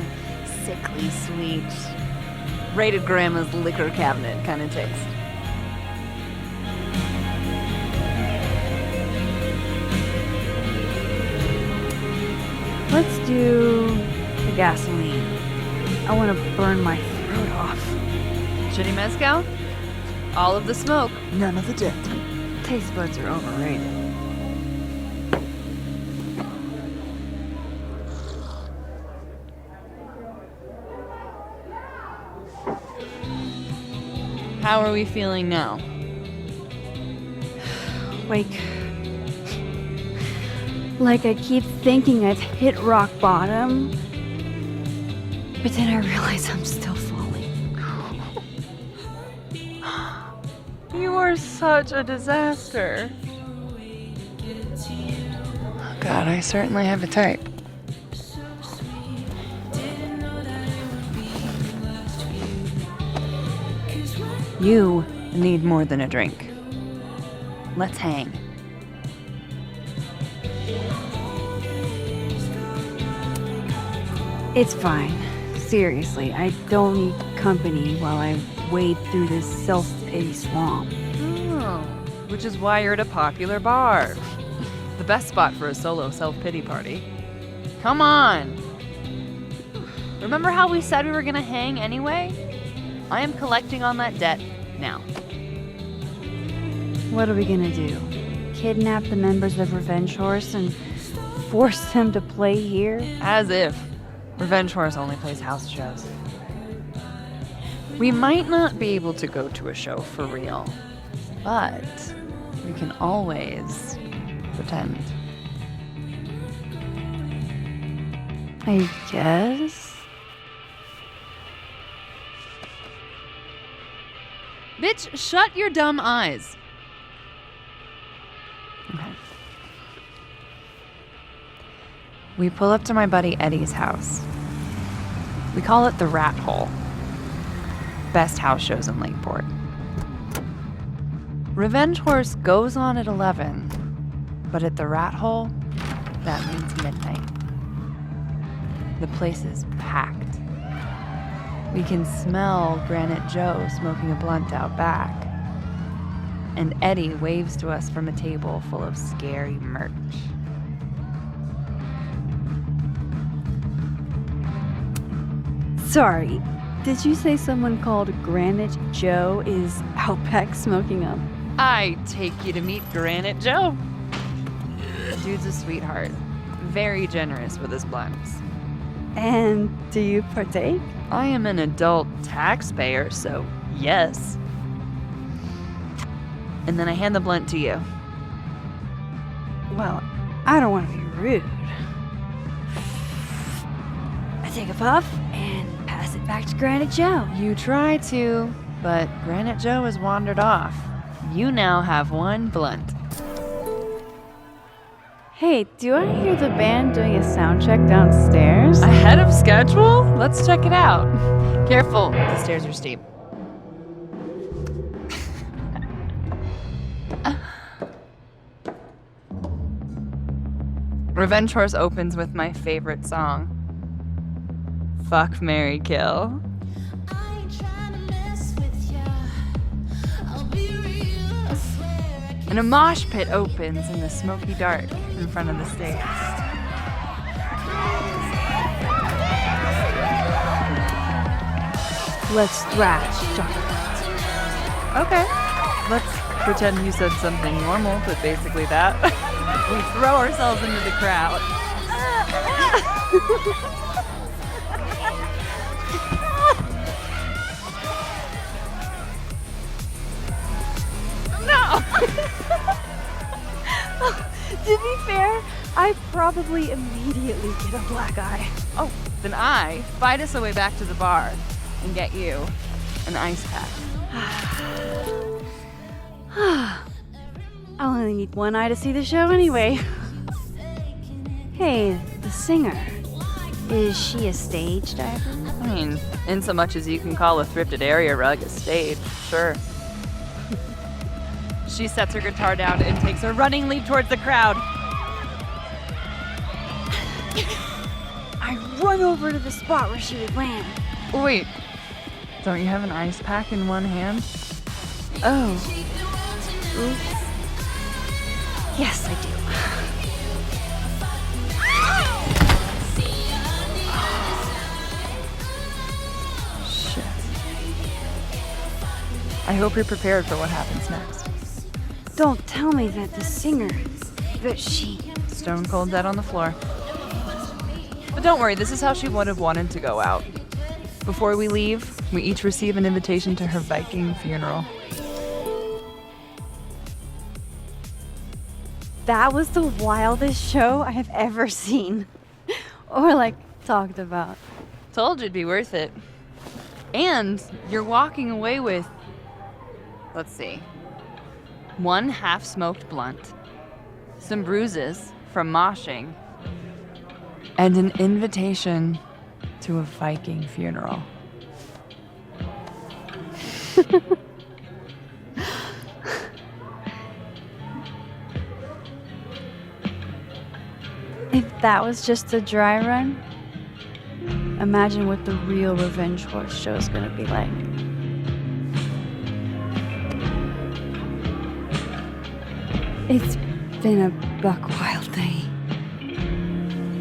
sickly sweet, rated grandma's liquor cabinet kind of taste? Let's do the gasoline. I want to burn my throat off. Shitty mezcal? All of the smoke, none of the dip. Taste buds are overrated. How are we feeling now? Like I keep thinking I've hit rock bottom, but then I realize I'm still falling. You are such a disaster. Oh God, I certainly have a type. You need more than a drink. Let's hang. It's fine. Seriously, I don't need company while I wade through this self-pity swamp. Oh, which is why you're at a popular bar. The best spot for a solo self-pity party. Come on! Remember how we said we were gonna hang anyway? I am collecting on that debt now. What are we gonna do? Kidnap the members of Revenge Horse and force them to play here? As if. Revenge Horse only plays house shows. We might not be able to go to a show for real, but we can always pretend. I guess? Bitch, shut your dumb eyes. Okay. We pull up to my buddy Eddie's house. We call it the Rat Hole. Best house shows in Lakeport. Revenge Horse goes on at 11, but at the Rat Hole, that means midnight. The place is packed. We can smell Granite Joe smoking a blunt out back. And Eddie waves to us from a table full of scary merch. Sorry, did you say someone called Granite Joe is out back smoking up? I take you to meet Granite Joe. Dude's a sweetheart. Very generous with his blunts. And do you partake? I am an adult taxpayer, so yes. And then I hand the blunt to you. Well, I don't want to be rude. I take a puff and pass it back to Granite Joe. You try to, but Granite Joe has wandered off. You now have one blunt. Hey, do I hear the band doing a sound check downstairs? Ahead of schedule? Let's check it out. Careful, the stairs are steep. Revenge Horse opens with my favorite song. Fuck, Marry, Kill. and a mosh pit opens in the smoky dark in front of the stage. Let's thrash, chocolate. Okay, let's pretend you said something normal, but basically that. We throw ourselves into the crowd. No! To be fair, I probably immediately get a black eye. Oh, then I fight us a way back to the bar and get you an ice pack. I'll only need one eye to see the show anyway. Hey, the singer. Is she a stage diver? I mean, in so much as you can call a thrifted area rug a stage, sure. She sets her guitar down and takes a running leap towards the crowd. I run over to the spot where she would land. Wait, don't you have an ice pack in one hand? Oh. Oops. Yes, I do. Shit. I hope you're prepared for what happens next. Don't tell me that the singer, that she... Stone cold dead on the floor. But don't worry, this is how she would have wanted to go out. Before we leave, we each receive an invitation to her Viking funeral. That was the wildest show I have ever seen. Or, like, talked about. Told you it'd be worth it. And you're walking away with, let's see, one half-smoked blunt, some bruises from moshing, and an invitation to a Viking funeral. If that was just a dry run, imagine what the real Revenge Horse show is gonna be like. It's been a buck wild day,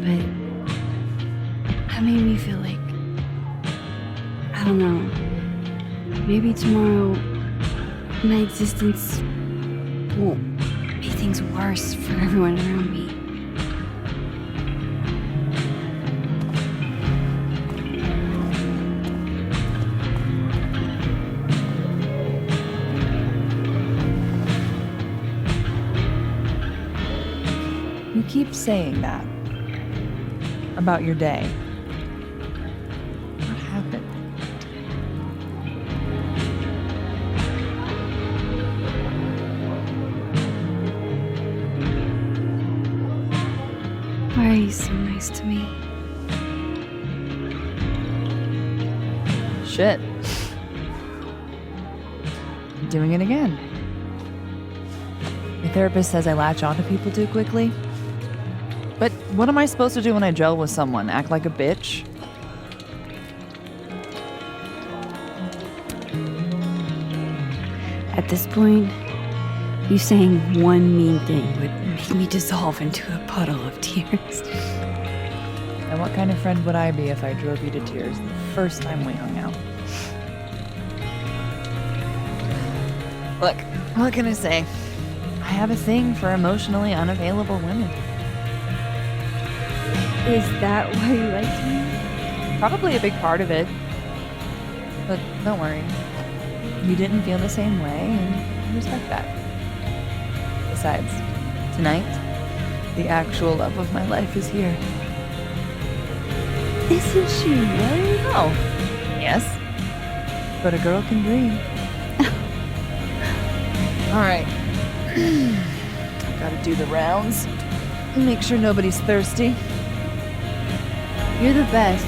but that made me feel like, I don't know, maybe tomorrow my existence won't make things worse for everyone around me. You keep saying that about your day. What happened? Why are you so nice to me? Shit. I'm doing it again. My therapist says I latch onto people too quickly. But what am I supposed to do when I gel with someone? Act like a bitch? At this point, you saying one mean thing would make me dissolve into a puddle of tears. And what kind of friend would I be if I drove you to tears the first time we hung out? Look, what can I say? I have a thing for emotionally unavailable women. Is that why you liked me? Probably a big part of it. But don't worry. You didn't feel the same way, and I respect that. Besides, tonight, the actual love of my life is here. Isn't she really? Oh, yes. But a girl can dream. All right. Gotta do the rounds. Make sure nobody's thirsty. You're the best.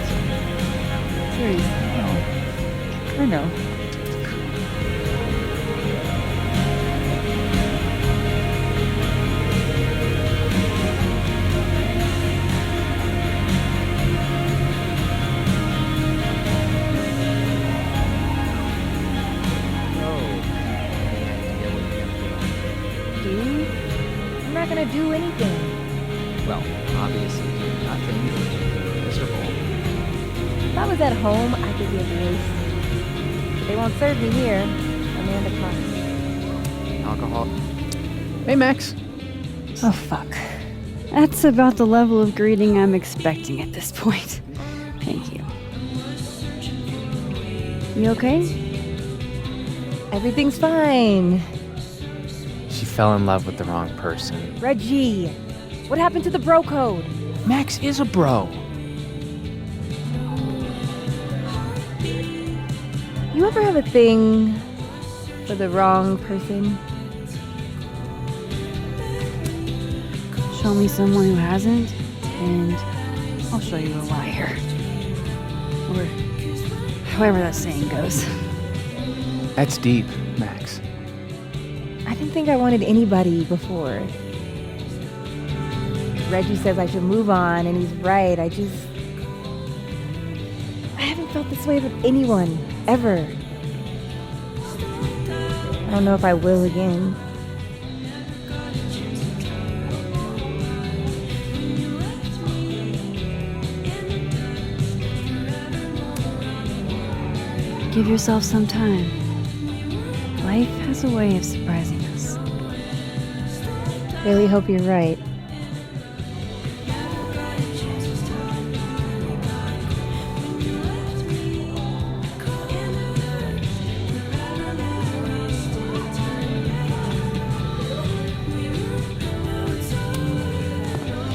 Seriously, I know. Do you? do anything. Well, obviously doing nothing. Miserable. If I was at home, I could be a voice. But they won't serve me here. Amanda Clark. Alcohol. Hey, Max. Oh, fuck. That's about the level of greeting I'm expecting at this point. Thank you. You okay? Everything's fine. She fell in love with the wrong person. Reggie, what happened to the bro code? Max is a bro. You ever have a thing for the wrong person? Show me someone who hasn't, and I'll show you a liar. Or however that saying goes. That's deep, Max. I didn't think I wanted anybody before. Reggie says I should move on, and he's right. I haven't felt this way with anyone, ever. I don't know if I will again. Give yourself some time. Life has a way of surprising us. Really hope you're right.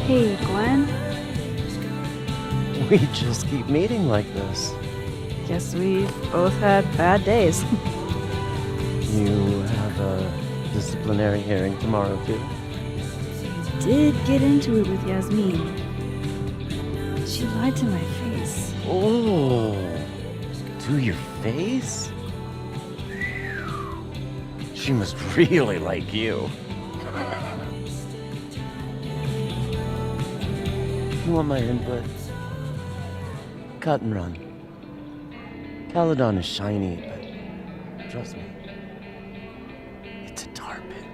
Hey, Gwen. We just keep meeting like this. Guess we've both had bad days. You have a disciplinary hearing tomorrow, too? Did get into it with Yasmin. She lied to my face. Oh, to your face? She must really like you. You want my input? Cut and run. Caledon is shiny, but trust me, it's a tar pit.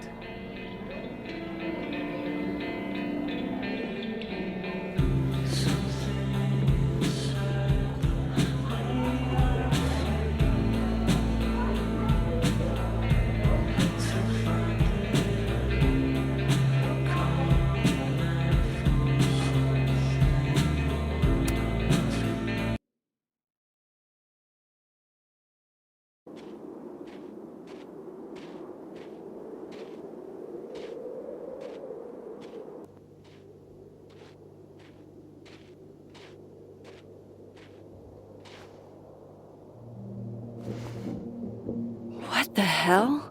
What the hell?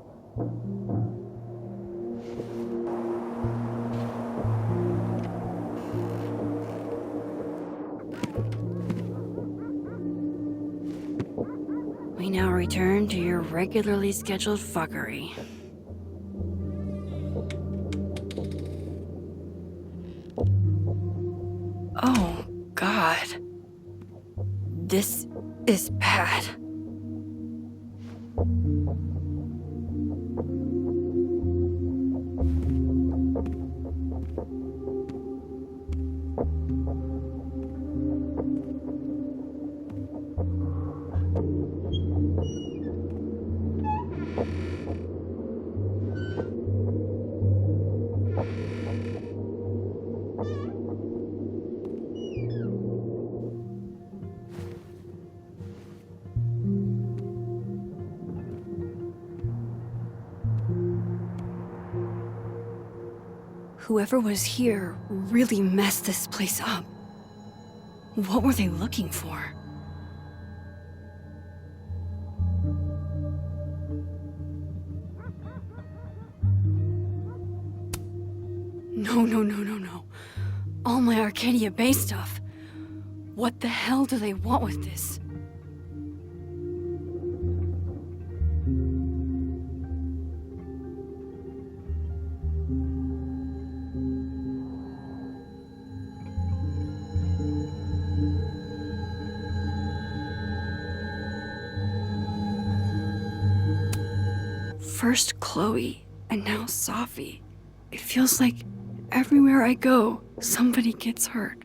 We now return to your regularly scheduled fuckery. Oh, God. This is bad. Whoever was here really messed this place up. What were they looking for? No. All my Arcadia Bay stuff. What the hell do they want with this? First Chloe, and now Safi. It feels like Everywhere I go, somebody gets hurt.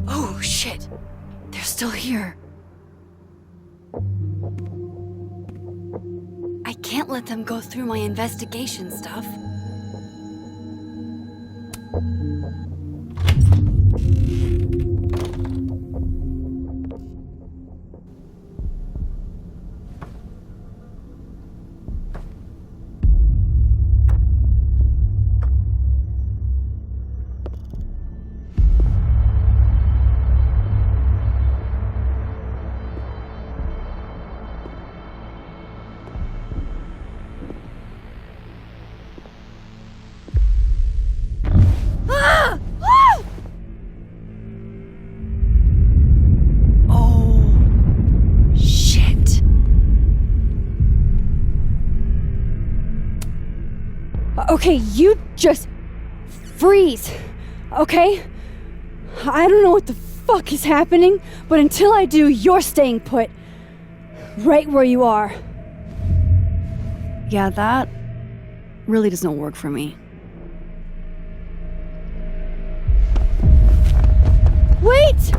Oh, shit. They're still here. I can't let them go through my investigation stuff. Okay, you just freeze, okay? I don't know what the fuck is happening, but until I do, you're staying put. Right where you are. Yeah, that really doesn't work for me. Wait!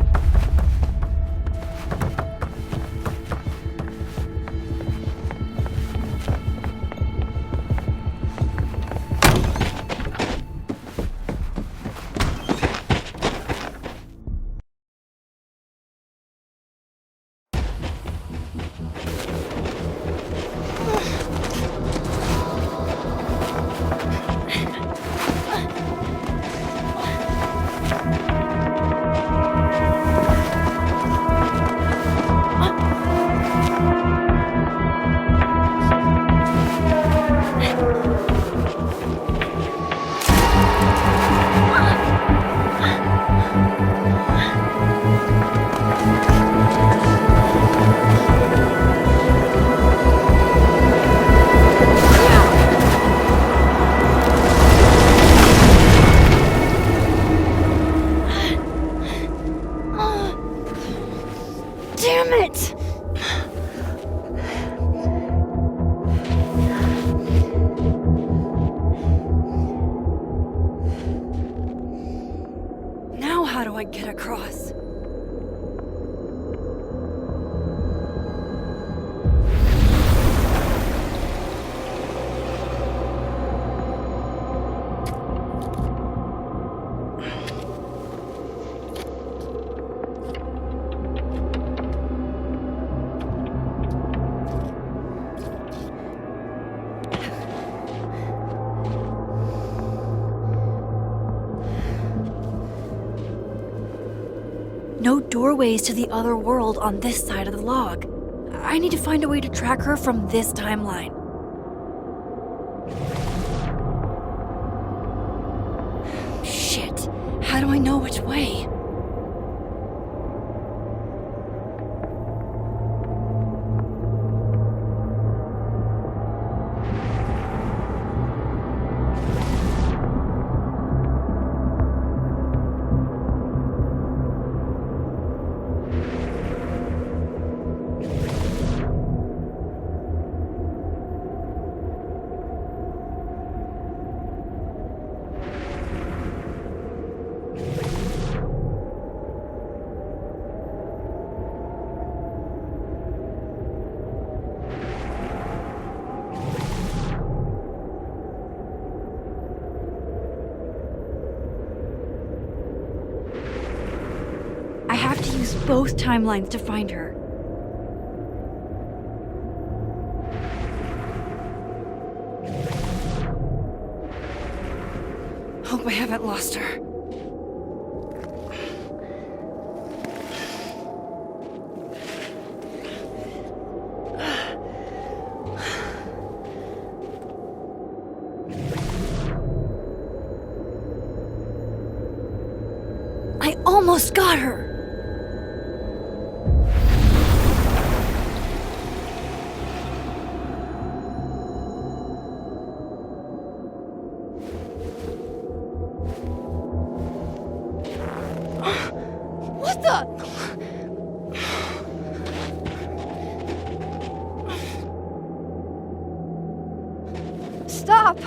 Damn it! Now how do I get across? No doorways to the other world on this side of the log. I need to find a way to track her from this timeline. Shit, how do I know which way? I have to use both timelines to find her. Hope I haven't lost her. I almost got her! Stop!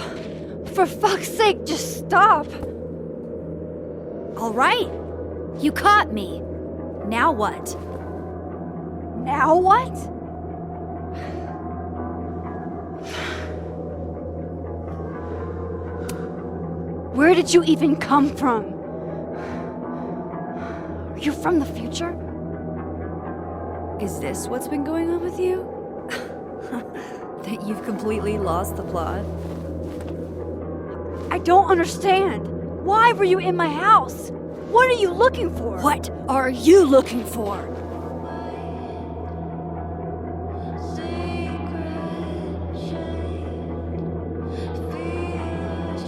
For fuck's sake, just stop! All right. You caught me. Now what? Now what? Where did you even come from? Are you from the future? Is this what's been going on with you? That you've completely lost the plot? I don't understand. Why were you in my house? What are you looking for? What are you looking for?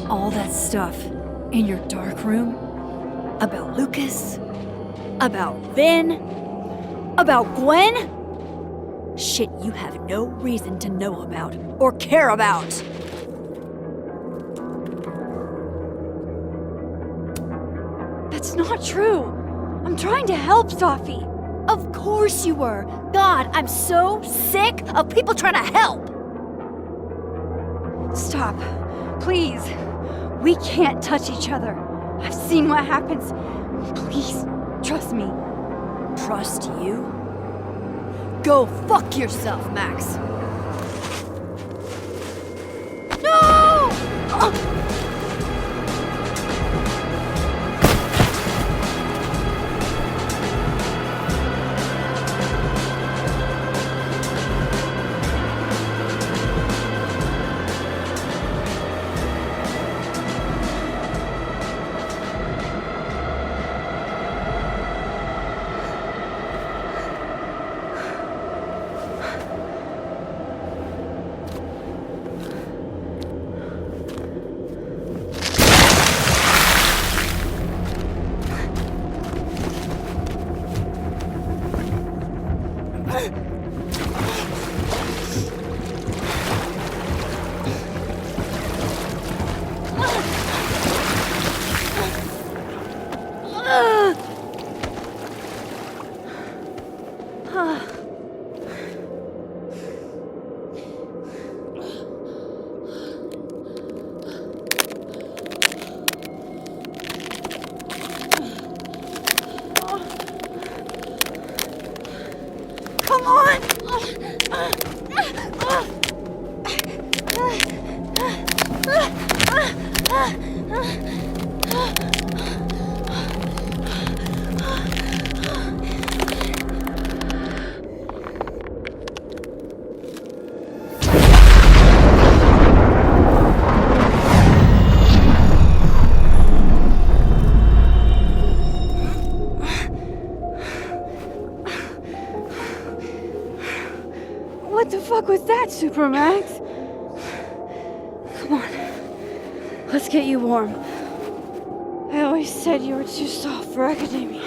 All that stuff in your dark room about Lucas, about Vinh, about Gwen? Shit you have no reason to know about or care about. That's not true. I'm trying to help Safi. Of course you were. God, I'm so sick of people trying to help. Stop. Please. We can't touch each other. I've seen what happens. Please, trust me. Trust you? Go fuck yourself, Max. No! Come on! What the fuck was that, Supermax? Come on. Let's get you warm. I always said you were too soft for academia.